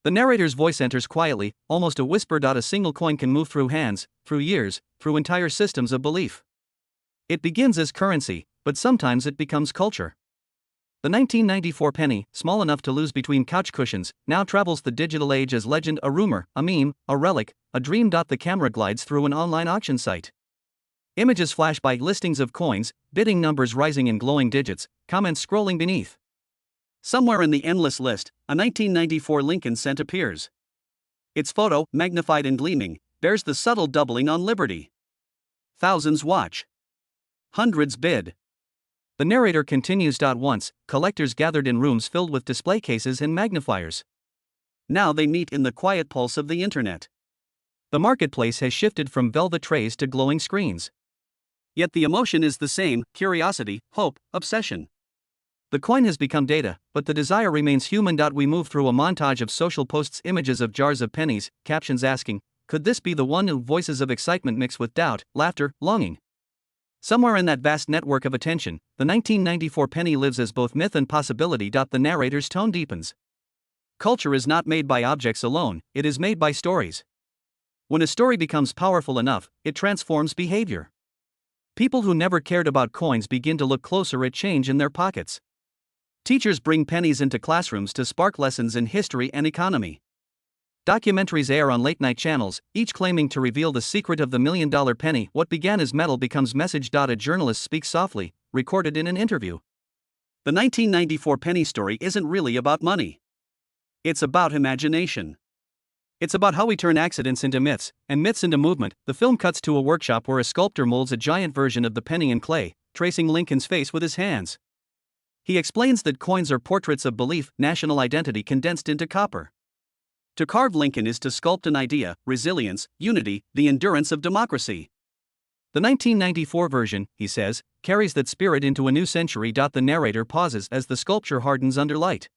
The narrator's voice enters quietly, almost a whisper. A single coin can move through hands, through years, through entire systems of belief. It begins as currency, but sometimes it becomes culture. The 1994 penny, small enough to lose between couch cushions, now travels the digital age as legend, a rumor, a meme, a relic, a dream. The camera glides through an online auction site. Images flash by, listings of coins, bidding numbers rising in glowing digits, comments scrolling beneath. Somewhere in the endless list, a 1994 Lincoln cent appears. Its photo, magnified and gleaming, bears the subtle doubling on liberty. Thousands watch. Hundreds bid. The narrator continues. Once, collectors gathered in rooms filled with display cases and magnifiers. Now they meet in the quiet pulse of the internet. The marketplace has shifted from velvet trays to glowing screens. Yet the emotion is the same: curiosity, hope, obsession. The coin has become data, but the desire remains human. We move through a montage of social posts, images of jars of pennies, captions asking, "Could this be the one?" Voices of excitement mix with doubt, laughter, longing. Somewhere in that vast network of attention, the 1994 penny lives as both myth and possibility. The narrator's tone deepens. Culture is not made by objects alone, it is made by stories. When a story becomes powerful enough, it transforms behavior. People who never cared about coins begin to look closer at change in their pockets. Teachers bring pennies into classrooms to spark lessons in history and economy. Documentaries air on late-night channels, each claiming to reveal the secret of the $1,000,000 penny. What began as metal becomes message. A journalist speaks softly, recorded in an interview. The 1994 penny story isn't really about money. It's about imagination. It's about how we turn accidents into myths, and myths into movement. The film cuts to a workshop where a sculptor molds a giant version of the penny in clay, tracing Lincoln's face with his hands. He explains that coins are portraits of belief, national identity condensed into copper. To carve Lincoln is to sculpt an idea, resilience, unity, the endurance of democracy. The 1994 version, he says, carries that spirit into a new century. The narrator pauses as the sculpture hardens under light.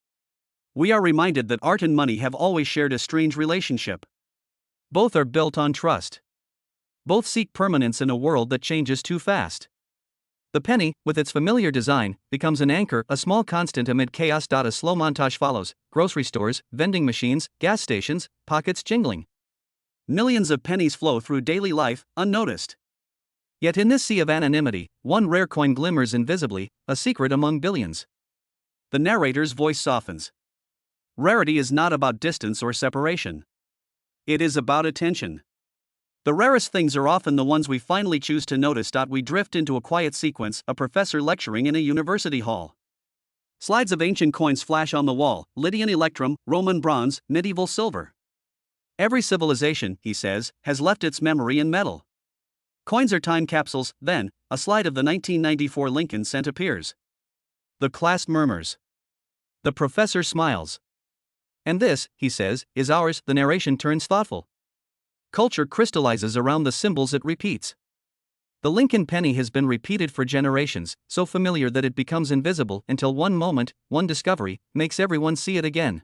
We are reminded that art and money have always shared a strange relationship. Both are built on trust. Both seek permanence in a world that changes too fast. The penny, with its familiar design, becomes an anchor, a small constant amid chaos. A slow montage follows: grocery stores, vending machines, gas stations, pockets jingling. Millions of pennies flow through daily life, unnoticed. Yet in this sea of anonymity, one rare coin glimmers invisibly, a secret among billions. The narrator's voice softens. Rarity is not about distance or separation. It is about attention. The rarest things are often the ones we finally choose to notice. We drift into a quiet sequence, a professor lecturing in a university hall. Slides of ancient coins flash on the wall: Lydian electrum, Roman bronze, medieval silver. Every civilization, he says, has left its memory in metal. Coins are time capsules. Then, a slide of the 1994 Lincoln cent appears. The class murmurs. The professor smiles. "And this," he says, "is ours." The narration turns thoughtful. Culture crystallizes around the symbols it repeats. The Lincoln penny has been repeated for generations, so familiar that it becomes invisible until one moment, one discovery, makes everyone see it again.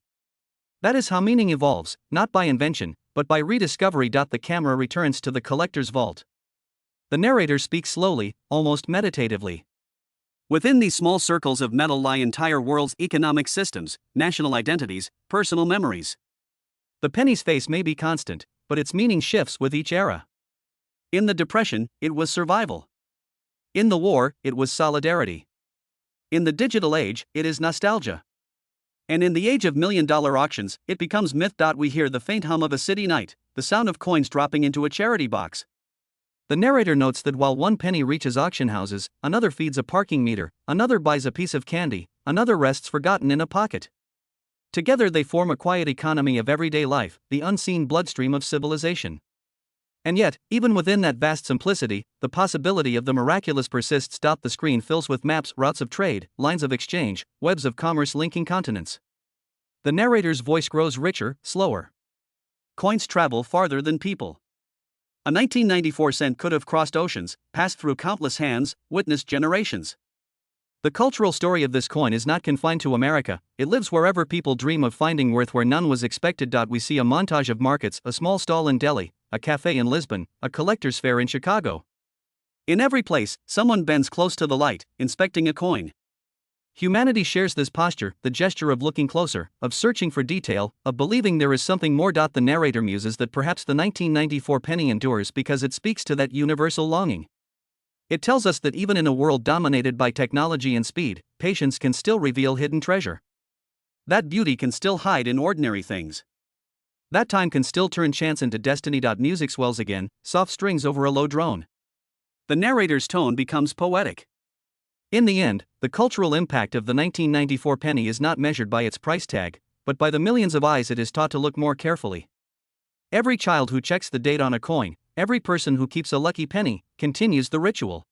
That is how meaning evolves, not by invention, but by rediscovery. The camera returns to the collector's vault. The narrator speaks slowly, almost meditatively. Within these small circles of metal lie entire worlds, economic systems, national identities, personal memories. The penny's face may be constant, but its meaning shifts with each era. In the Depression, it was survival. In the war, it was solidarity. In the digital age, it is nostalgia. And in the age of $1,000,000 auctions, it becomes myth. We hear the faint hum of a city night, the sound of coins dropping into a charity box. The narrator notes that while one penny reaches auction houses, another feeds a parking meter, another buys a piece of candy, another rests forgotten in a pocket. Together they form a quiet economy of everyday life, the unseen bloodstream of civilization. And yet, even within that vast simplicity, the possibility of the miraculous persists. The screen fills with maps, routes of trade, lines of exchange, webs of commerce linking continents. The narrator's voice grows richer, slower. Coins travel farther than people. A 1994 cent could have crossed oceans, passed through countless hands, witnessed generations. The cultural story of this coin is not confined to America, it lives wherever people dream of finding worth where none was expected. We see a montage of markets, a small stall in Delhi, a cafe in Lisbon, a collector's fair in Chicago. In every place, someone bends close to the light, inspecting a coin. Humanity shares this posture, the gesture of looking closer, of searching for detail, of believing there is something more. The narrator muses that perhaps the 1994 penny endures because it speaks to that universal longing. It tells us that even in a world dominated by technology and speed, patience can still reveal hidden treasure. That beauty can still hide in ordinary things. That time can still turn chance into destiny. Music swells again, soft strings over a low drone. The narrator's tone becomes poetic. In the end, the cultural impact of the 1994 penny is not measured by its price tag, but by the millions of eyes it is taught to look more carefully. Every child who checks the date on a coin, every person who keeps a lucky penny, continues the ritual.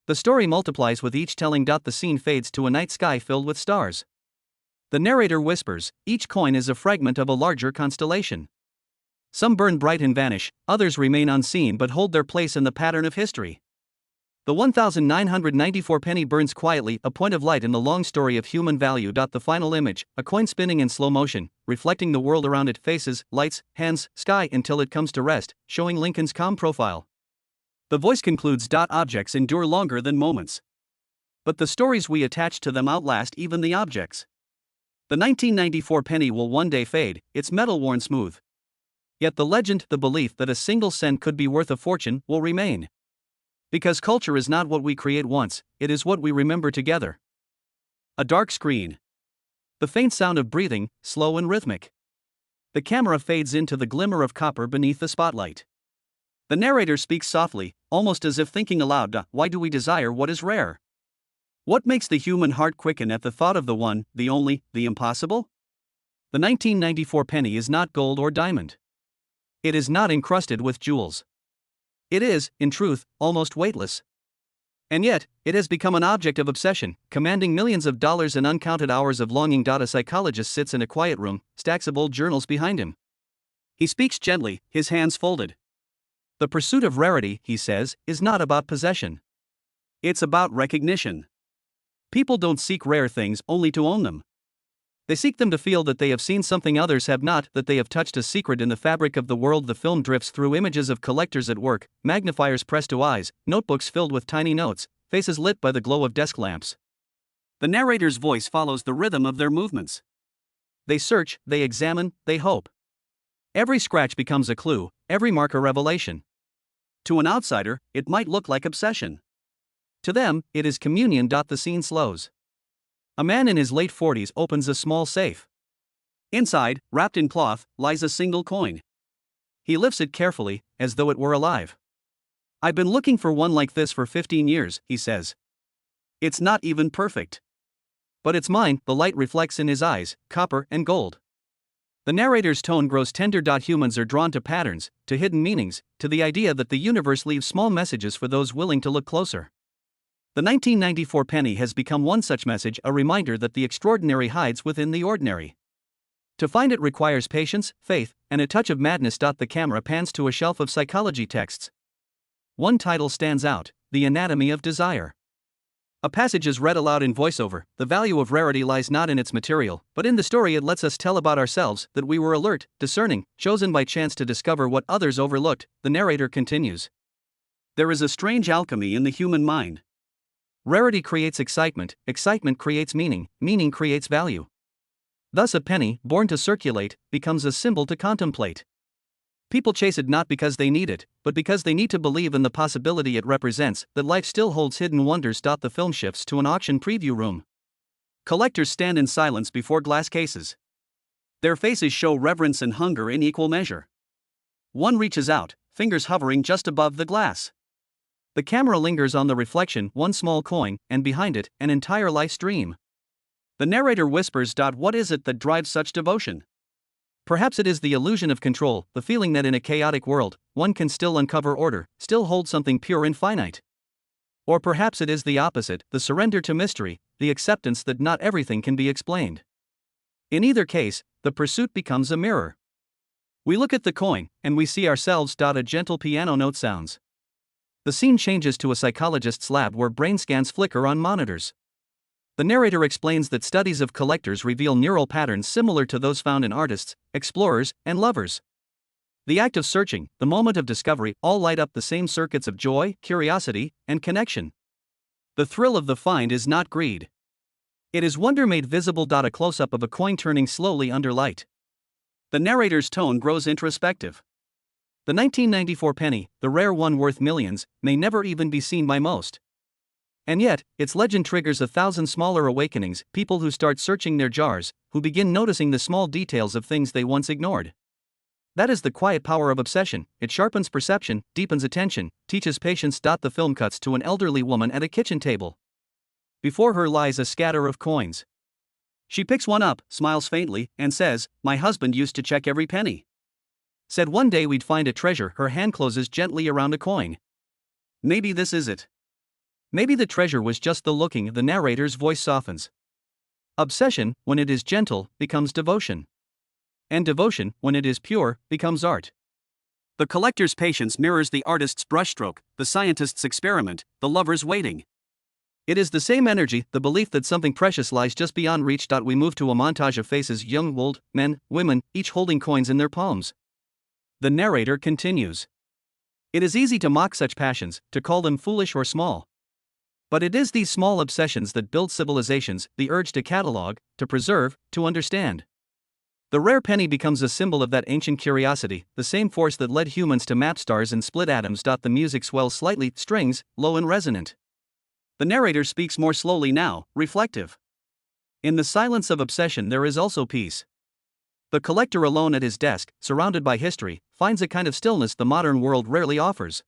The story multiplies with each telling. The scene fades to a night sky filled with stars. The narrator whispers, each coin is a fragment of a larger constellation. Some burn bright and vanish, others remain unseen but hold their place in the pattern of history. The 1994 penny burns quietly, a point of light in the long story of human value. The final image, a coin spinning in slow motion, reflecting the world around it, faces, lights, hands, sky until it comes to rest, showing Lincoln's calm profile. The voice concludes. Objects endure longer than moments. But the stories we attach to them outlast even the objects. The 1994 penny will one day fade, its metal worn smooth. Yet the legend, the belief that a single cent could be worth a fortune, will remain. Because culture is not what we create once, it is what we remember together. A dark screen. The faint sound of breathing, slow and rhythmic. The camera fades into the glimmer of copper beneath the spotlight. The narrator speaks softly, almost as if thinking aloud. Why do we desire what is rare? What makes the human heart quicken at the thought of the one, the only, the impossible? The 1994 penny is not gold or diamond. It is not encrusted with jewels. It is, in truth, almost weightless. And yet, it has become an object of obsession, commanding millions of dollars and uncounted hours of longing. A psychologist sits in a quiet room, stacks of old journals behind him. He speaks gently, his hands folded. The pursuit of rarity, he says, is not about possession. It's about recognition. People don't seek rare things only to own them. They seek them to feel that they have seen something others have not, that they have touched a secret in the fabric of the world. The film drifts through images of collectors at work, magnifiers pressed to eyes, notebooks filled with tiny notes, faces lit by the glow of desk lamps. The narrator's voice follows the rhythm of their movements. They search, they examine, they hope. Every scratch becomes a clue, every mark a revelation. To an outsider, it might look like obsession. To them, it is communion. The scene slows. A man in his late 40s opens a small safe. Inside, wrapped in cloth, lies a single coin. He lifts it carefully, as though it were alive. I've been looking for one like this for 15 years, he says. It's not even perfect. But it's mine. The light reflects in his eyes, copper and gold. The narrator's tone grows tender. Humans are drawn to patterns, to hidden meanings, to the idea that the universe leaves small messages for those willing to look closer. The 1994 penny has become one such message, a reminder that the extraordinary hides within the ordinary. To find it requires patience, faith, and a touch of madness. The camera pans to a shelf of psychology texts. One title stands out, The Anatomy of Desire. A passage is read aloud in voiceover. The value of rarity lies not in its material, but in the story it lets us tell about ourselves, that we were alert, discerning, chosen by chance to discover what others overlooked. The narrator continues. There is a strange alchemy in the human mind. Rarity creates excitement, excitement creates meaning, meaning creates value. Thus a penny, born to circulate, becomes a symbol to contemplate. People chase it not because they need it, but because they need to believe in the possibility it represents, that life still holds hidden wonders. The film shifts to an auction preview room. Collectors stand in silence before glass cases. Their faces show reverence and hunger in equal measure. One reaches out, fingers hovering just above the glass. The camera lingers on the reflection, one small coin, and behind it, an entire life's dream. The narrator whispers. What is it that drives such devotion? Perhaps it is the illusion of control, the feeling that in a chaotic world, one can still uncover order, still hold something pure and finite. Or perhaps it is the opposite, the surrender to mystery, the acceptance that not everything can be explained. In either case, the pursuit becomes a mirror. We look at the coin, and we see ourselves. A gentle piano note sounds. The scene changes to a psychologist's lab where brain scans flicker on monitors. The narrator explains that studies of collectors reveal neural patterns similar to those found in artists, explorers, and lovers. The act of searching, the moment of discovery, all light up the same circuits of joy, curiosity, and connection. The thrill of the find is not greed. It is wonder made visible. A close-up of a coin turning slowly under light. The narrator's tone grows introspective. The 1994 penny, the rare one worth millions, may never even be seen by most. And yet, its legend triggers 1,000 smaller awakenings, people who start searching their jars, who begin noticing the small details of things they once ignored. That is the quiet power of obsession. It sharpens perception, deepens attention, teaches patience. The film cuts to an elderly woman at a kitchen table. Before her lies a scatter of coins. She picks one up, smiles faintly, and says, "My husband used to check every penny. Said one day we'd find a treasure." Her hand closes gently around a coin. Maybe this is it. Maybe the treasure was just the looking. The narrator's voice softens. Obsession, when it is gentle, becomes devotion. And devotion, when it is pure, becomes art. The collector's patience mirrors the artist's brushstroke, the scientist's experiment, the lover's waiting. It is the same energy, the belief that something precious lies just beyond reach. We move to a montage of faces, young, old, men, women, each holding coins in their palms. The narrator continues. It is easy to mock such passions, to call them foolish or small. But it is these small obsessions that build civilizations, the urge to catalog, to preserve, to understand. The rare penny becomes a symbol of that ancient curiosity, the same force that led humans to map stars and split atoms. The music swells slightly, strings, low and resonant. The narrator speaks more slowly now, reflective. In the silence of obsession there is also peace. The collector alone at his desk, surrounded by history, finds a kind of stillness the modern world rarely offers.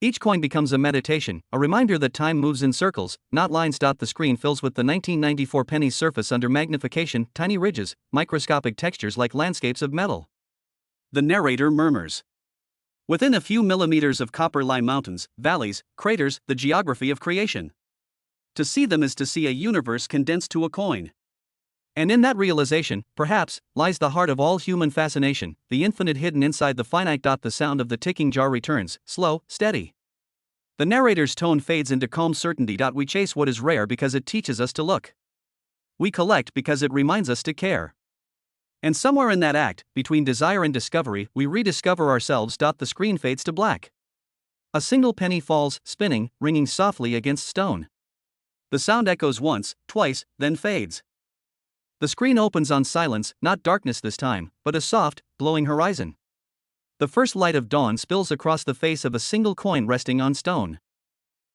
Each coin becomes a meditation, a reminder that time moves in circles, not lines. The screen fills with the 1994 penny's surface under magnification, tiny ridges, microscopic textures like landscapes of metal. The narrator murmurs. Within a few millimeters of copper lie mountains, valleys, craters, the geography of creation. To see them is to see a universe condensed to a coin. And in that realization, perhaps, lies the heart of all human fascination, the infinite hidden inside the finite. The sound of the ticking jar returns, slow, steady. The narrator's tone fades into calm certainty. We chase what is rare because it teaches us to look. We collect because it reminds us to care. And somewhere in that act, between desire and discovery, we rediscover ourselves. The screen fades to black. A single penny falls, spinning, ringing softly against stone. The sound echoes once, twice, then fades. The screen opens on silence, not darkness this time, but a soft, glowing horizon. The first light of dawn spills across the face of a single coin resting on stone.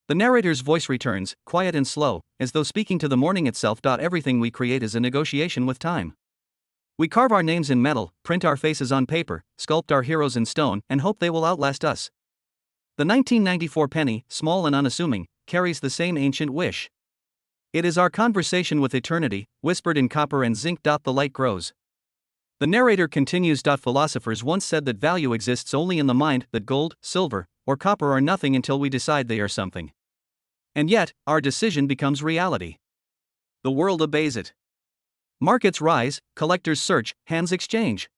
The narrator's voice returns, quiet and slow, as though speaking to the morning itself. Everything we create is a negotiation with time. We carve our names in metal, print our faces on paper, sculpt our heroes in stone, and hope they will outlast us. The 1994 penny, small and unassuming, carries the same ancient wish. It is our conversation with eternity, whispered in copper and zinc. The light grows. The narrator continues. Philosophers once said that value exists only in the mind, that gold, silver, or copper are nothing until we decide they are something. And yet, our decision becomes reality. The world obeys it. Markets rise, collectors search, hands exchange.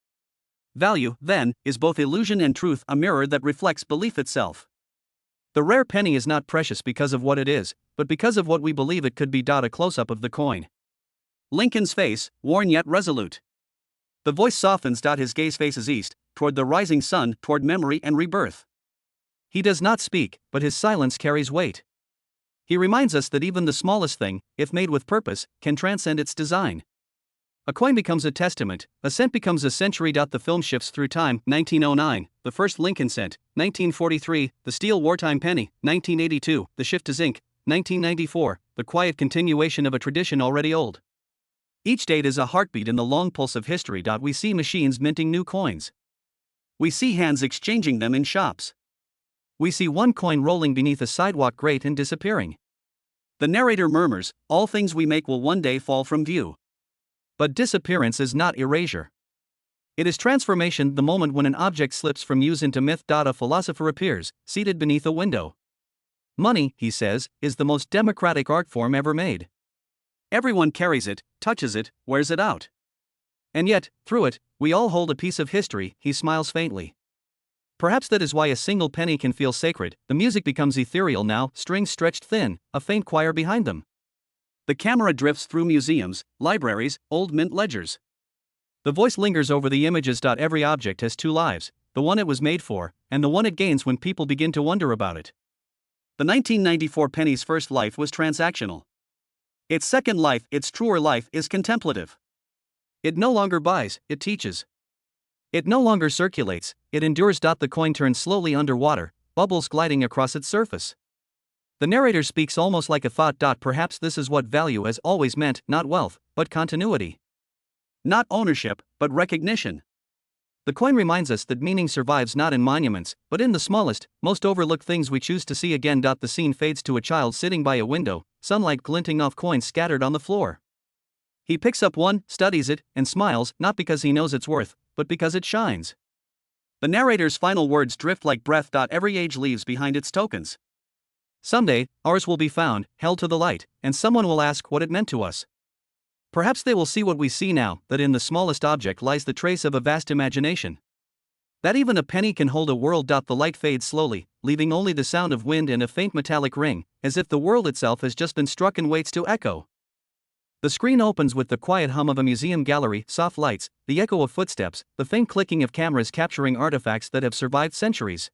Value, then, is both illusion and truth, a mirror that reflects belief itself. The rare penny is not precious because of what it is, but because of what we believe it could be. A close-up of the coin. Lincoln's face, worn yet resolute. The voice softens. His gaze faces east, toward the rising sun, toward memory and rebirth. He does not speak, but his silence carries weight. He reminds us that even the smallest thing, if made with purpose, can transcend its design. A coin becomes a testament, a cent becomes a century. The film shifts through time. 1909, the first Lincoln cent. 1943, the steel wartime penny. 1982, the shift to zinc. 1994, the quiet continuation of a tradition already old. Each date is a heartbeat in the long pulse of history. We see machines minting new coins. We see hands exchanging them in shops. We see one coin rolling beneath a sidewalk grate and disappearing. The narrator murmurs, all things we make will one day fall from view. But disappearance is not erasure. It is transformation, the moment when an object slips from use into myth. A philosopher appears, seated beneath a window. Money, he says, is the most democratic art form ever made. Everyone carries it, touches it, wears it out. And yet, through it, we all hold a piece of history. He smiles faintly. Perhaps that is why a single penny can feel sacred. The music becomes ethereal now, strings stretched thin, a faint choir behind them. The camera drifts through museums, libraries, old mint ledgers. The voice lingers over the images. Every object has two lives, the one it was made for, and the one it gains when people begin to wonder about it. The 1994 penny's first life was transactional. Its second life, its truer life, is contemplative. It no longer buys, it teaches. It no longer circulates, it endures. The coin turns slowly underwater, bubbles gliding across its surface. The narrator speaks almost like a thought. Perhaps this is what value has always meant, not wealth, but continuity. Not ownership, but recognition. The coin reminds us that meaning survives not in monuments, but in the smallest, most overlooked things we choose to see again. The scene fades to a child sitting by a window, sunlight glinting off coins scattered on the floor. He picks up one, studies it, and smiles, not because he knows its worth, but because it shines. The narrator's final words drift like breath. Every age leaves behind its tokens. Someday, ours will be found, held to the light, and someone will ask what it meant to us. Perhaps they will see what we see now, that in the smallest object lies the trace of a vast imagination. That even a penny can hold a world. The light fades slowly, leaving only the sound of wind and a faint metallic ring, as if the world itself has just been struck and waits to echo. The screen opens with the quiet hum of a museum gallery, soft lights, the echo of footsteps, the faint clicking of cameras capturing artifacts that have survived centuries.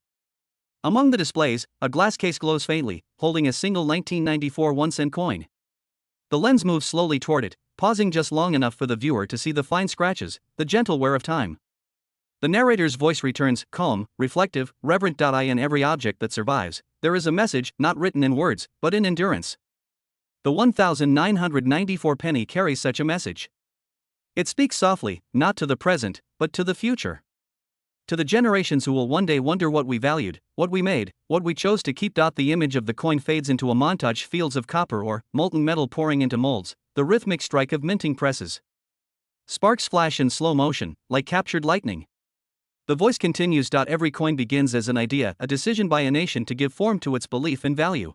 Among the displays, a glass case glows faintly, holding a single 1994 1-cent coin. The lens moves slowly toward it, pausing just long enough for the viewer to see the fine scratches, the gentle wear of time. The narrator's voice returns, calm, reflective, reverent. In every object that survives, there is a message, not written in words, but in endurance. The 1994 penny carries such a message. It speaks softly, not to the present, but to the future. To the generations who will one day wonder what we valued, what we made, what we chose to keep. The image of the coin fades into a montage, fields of copper or molten metal pouring into molds, the rhythmic strike of minting presses. Sparks flash in slow motion, like captured lightning. The voice continues. Every coin begins as an idea, a decision by a nation to give form to its belief and value.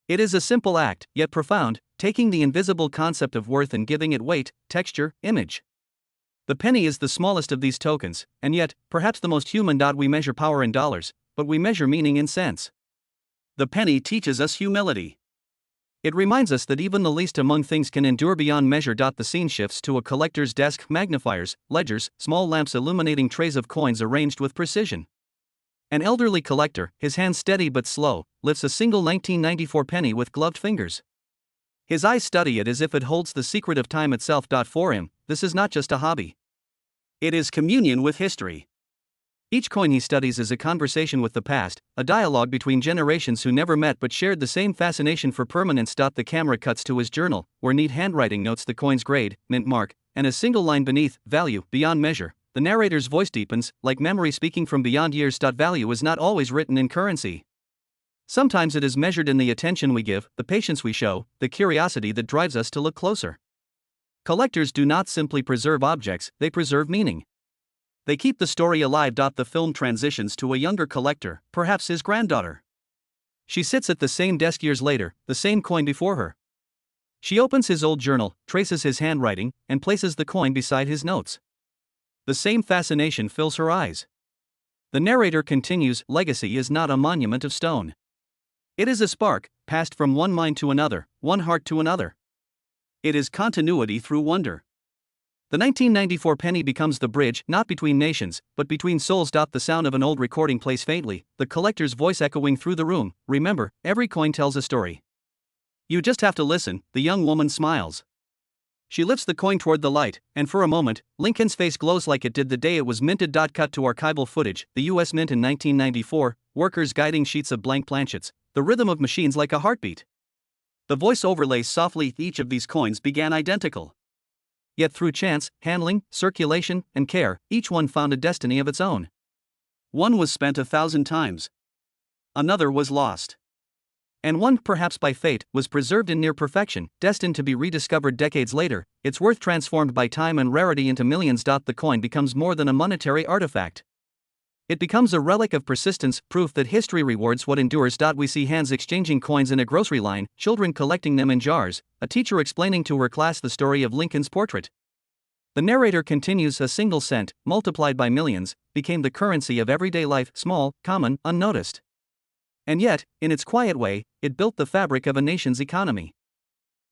It is a simple act, yet profound, taking the invisible concept of worth and giving it weight, texture, image. The penny is the smallest of these tokens, and yet, perhaps the most human. We measure power in dollars, but we measure meaning in cents. The penny teaches us humility. It reminds us that even the least among things can endure beyond measure. The scene shifts to a collector's desk, magnifiers, ledgers, small lamps illuminating trays of coins arranged with precision. An elderly collector, his hands steady but slow, lifts a single 1994 penny with gloved fingers. His eyes study it as if it holds the secret of time itself. For him, this is not just a hobby. It is communion with history. Each coin he studies is a conversation with the past, a dialogue between generations who never met but shared the same fascination for permanence. The camera cuts to his journal, where neat handwriting notes the coin's grade, mint mark, and a single line beneath, value, beyond measure. The narrator's voice deepens, like memory speaking from beyond years. Value is not always written in currency. Sometimes it is measured in the attention we give, the patience we show, the curiosity that drives us to look closer. Collectors do not simply preserve objects, they preserve meaning. They keep the story alive. The film transitions to a younger collector, perhaps his granddaughter. She sits at the same desk years later, the same coin before her. She opens his old journal, traces his handwriting, and places the coin beside his notes. The same fascination fills her eyes. The narrator continues, legacy is not a monument of stone. It is a spark, passed from one mind to another, one heart to another. It is continuity through wonder. The 1994 penny becomes the bridge, not between nations, but between souls. The sound of an old recording plays faintly, the collector's voice echoing through the room. Remember, every coin tells a story. You just have to listen. The young woman smiles. She lifts the coin toward the light, and for a moment, Lincoln's face glows like it did the day it was minted. Cut to archival footage, the U.S. Mint in 1994, workers guiding sheets of blank planchets, the rhythm of machines like a heartbeat. The voice overlays softly. Each of these coins began identical. Yet through chance, handling, circulation, and care, each one found a destiny of its own. One was spent 1,000 times. Another was lost. And one, perhaps by fate, was preserved in near perfection, destined to be rediscovered decades later, its worth transformed by time and rarity into millions. The coin becomes more than a monetary artifact. It becomes a relic of persistence, proof that history rewards what endures. We see hands exchanging coins in a grocery line, children collecting them in jars, a teacher explaining to her class the story of Lincoln's portrait. The narrator continues, a single cent, multiplied by millions, became the currency of everyday life, small, common, unnoticed. And yet, in its quiet way, it built the fabric of a nation's economy.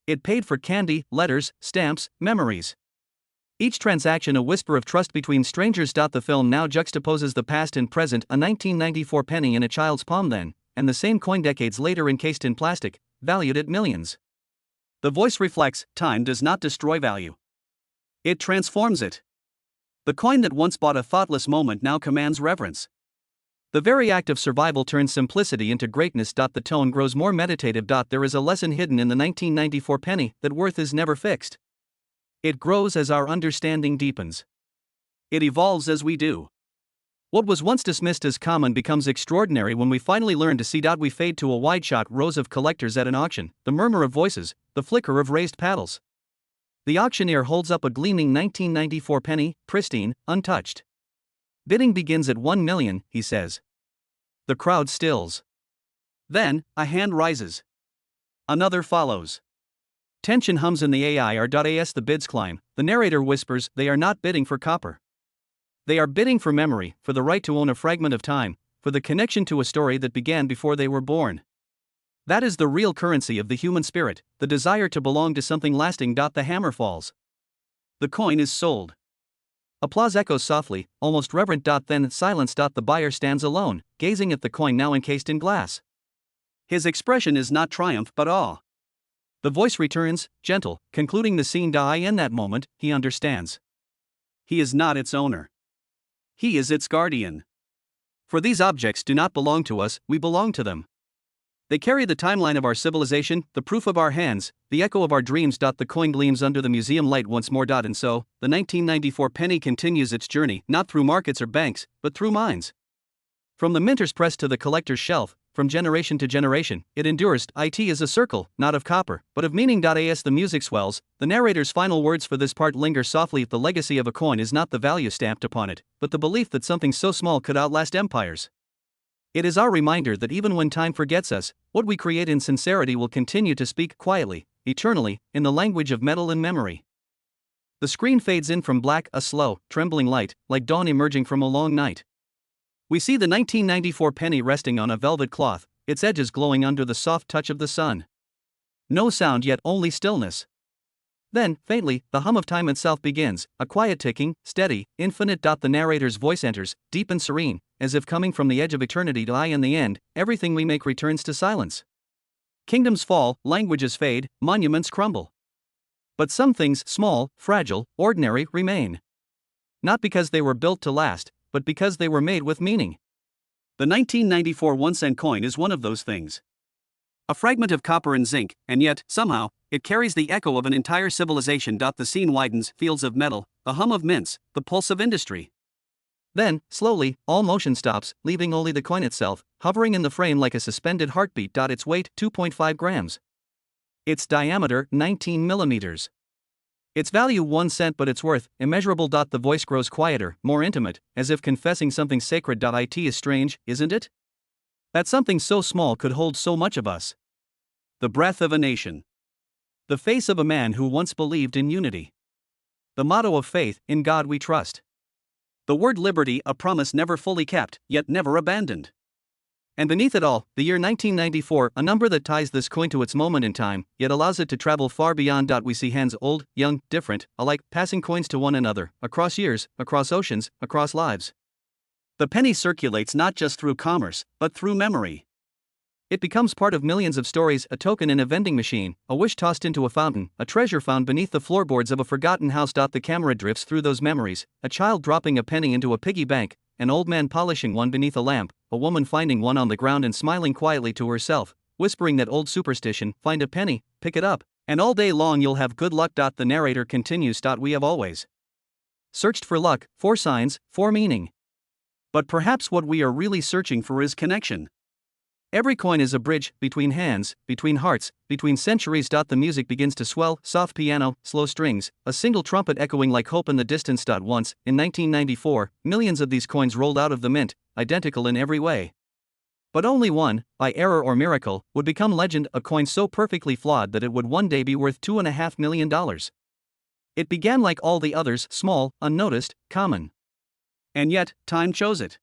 It paid for candy, letters, stamps, memories. Each transaction a whisper of trust between strangers. The film now juxtaposes the past and present, a 1994 penny in a child's palm then, and the same coin decades later encased in plastic, valued at millions. The voice reflects, time does not destroy value. It transforms it. The coin that once bought a thoughtless moment now commands reverence. The very act of survival turns simplicity into greatness. The tone grows more meditative. There is a lesson hidden in the 1994 penny, that worth is never fixed. It grows as our understanding deepens. It evolves as we do. What was once dismissed as common becomes extraordinary when we finally learn to see. We fade to a wide-shot rows of collectors at an auction, the murmur of voices, the flicker of raised paddles. The auctioneer holds up a gleaming 1994 penny, pristine, untouched. Bidding begins at 1 million, he says. The crowd stills. Then, a hand rises. Another follows. Tension hums in the AIR.as. The bids climb. The narrator whispers, they are not bidding for copper. They are bidding for memory, for the right to own a fragment of time, for the connection to a story that began before they were born. That is the real currency of the human spirit, the desire to belong to something lasting. The hammer falls. The coin is sold. Applause echoes softly, almost reverent. Then silence. The buyer stands alone, gazing at the coin now encased in glass. His expression is not triumph but awe. The voice returns, gentle, concluding the scene. In that moment, he understands. He is not its owner. He is its guardian. For these objects do not belong to us, we belong to them. They carry the timeline of our civilization, the proof of our hands, the echo of our dreams. The coin gleams under the museum light once more. And so, the 1994 penny continues its journey, not through markets or banks, but through minds. From the minter's press to the collector's shelf, from generation to generation, it endures. It is a circle, not of copper, but of meaning. As the music swells, the narrator's final words for this part linger softly. The legacy of a coin is not the value stamped upon it, but the belief that something so small could outlast empires. It is our reminder that even when time forgets us, what we create in sincerity will continue to speak quietly, eternally, in the language of metal and memory. The screen fades in from black, a slow, trembling light, like dawn emerging from a long night. We see the 1994 penny resting on a velvet cloth, its edges glowing under the soft touch of the sun. No sound yet, only stillness. Then, faintly, the hum of time itself begins, a quiet ticking, steady, infinite. The narrator's voice enters, deep and serene, as if coming from the edge of eternity. In the end, everything we make returns to silence. Kingdoms fall, languages fade, monuments crumble. But some things, small, fragile, ordinary, remain. Not because they were built to last, but because they were made with meaning. The 1994 1-cent coin is one of those things. A fragment of copper and zinc, and yet, somehow, it carries the echo of an entire civilization. The scene widens, fields of metal, the hum of mints, the pulse of industry. Then, slowly, all motion stops, leaving only the coin itself, hovering in the frame like a suspended heartbeat. Its weight, 2.5 grams. Its diameter, 19 millimeters. Its value 1 cent, but its worth, immeasurable. The voice grows quieter, more intimate, as if confessing something sacred. It is strange, isn't it? That something so small could hold so much of us. The breath of a nation. The face of a man who once believed in unity. The motto of faith, in God we trust. The word liberty, a promise never fully kept, yet never abandoned. And beneath it all, the year 1994, a number that ties this coin to its moment in time, yet allows it to travel far beyond. We see hands, old, young, different, alike, passing coins to one another, across years, across oceans, across lives. The penny circulates not just through commerce, but through memory. It becomes part of millions of stories, a token in a vending machine, a wish tossed into a fountain, a treasure found beneath the floorboards of a forgotten house. The camera drifts through those memories, a child dropping a penny into a piggy bank, an old man polishing one beneath a lamp, a woman finding one on the ground and smiling quietly to herself, whispering that old superstition, find a penny, pick it up, and all day long you'll have good luck. The narrator continues. We have always searched for luck, for signs, for meaning. But perhaps what we are really searching for is connection. Every coin is a bridge, between hands, between hearts, between centuries. The music begins to swell, soft piano, slow strings, a single trumpet echoing like hope in the distance. Once, in 1994, millions of these coins rolled out of the mint, identical in every way. But only one, by error or miracle, would become legend, a coin so perfectly flawed that it would one day be worth $2.5 million. It began like all the others, small, unnoticed, common. And yet, time chose it.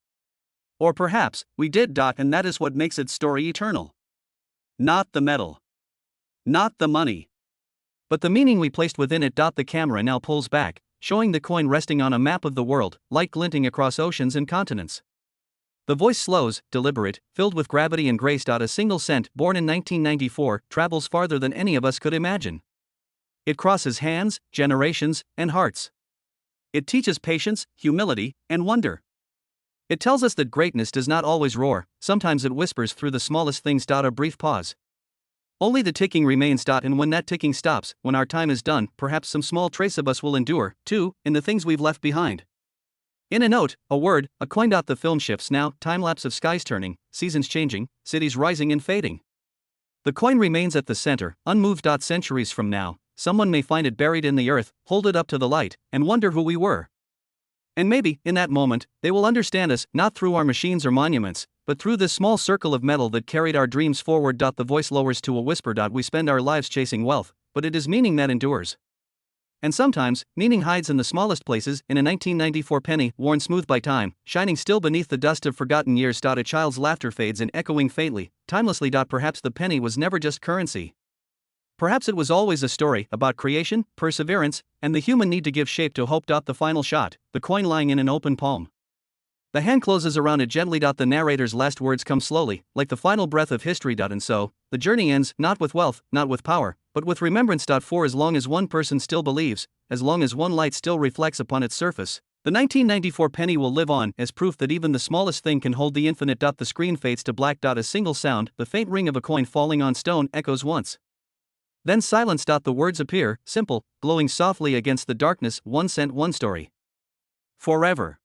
Or perhaps, we did. And that is what makes its story eternal. Not the metal. Not the money. But the meaning we placed within it. The camera now pulls back, showing the coin resting on a map of the world, light glinting across oceans and continents. The voice slows, deliberate, filled with gravity and grace. A single cent, born in 1994, travels farther than any of us could imagine. It crosses hands, generations, and hearts. It teaches patience, humility, and wonder. It tells us that greatness does not always roar, sometimes it whispers through the smallest things. A brief pause. Only the ticking remains. And when that ticking stops, when our time is done, perhaps some small trace of us will endure, too, in the things we've left behind. In a note, a word, a coin. The film shifts now, time-lapse of skies turning, seasons changing, cities rising and fading. The coin remains at the center, unmoved. Centuries from now, someone may find it buried in the earth, hold it up to the light, and wonder who we were. And maybe, in that moment, they will understand us, not through our machines or monuments, but through this small circle of metal that carried our dreams forward. The voice lowers to a whisper. We spend our lives chasing wealth, but it is meaning that endures. And sometimes, meaning hides in the smallest places. In a 1994 penny, worn smooth by time, shining still beneath the dust of forgotten years. A child's laughter fades in, echoing faintly, timelessly. Perhaps the penny was never just currency. Perhaps it was always a story about creation, perseverance, and the human need to give shape to hope. The final shot, the coin lying in an open palm. The hand closes around it gently. The narrator's last words come slowly, like the final breath of history. And so, the journey ends, not with wealth, not with power, but with remembrance. For as long as one person still believes, as long as one light still reflects upon its surface, the 1994 penny will live on as proof that even the smallest thing can hold the infinite. The screen fades to black. A single sound, the faint ring of a coin falling on stone, echoes once. Then silence. The words appear, simple, glowing softly against the darkness. 1 cent, 1 story. Forever.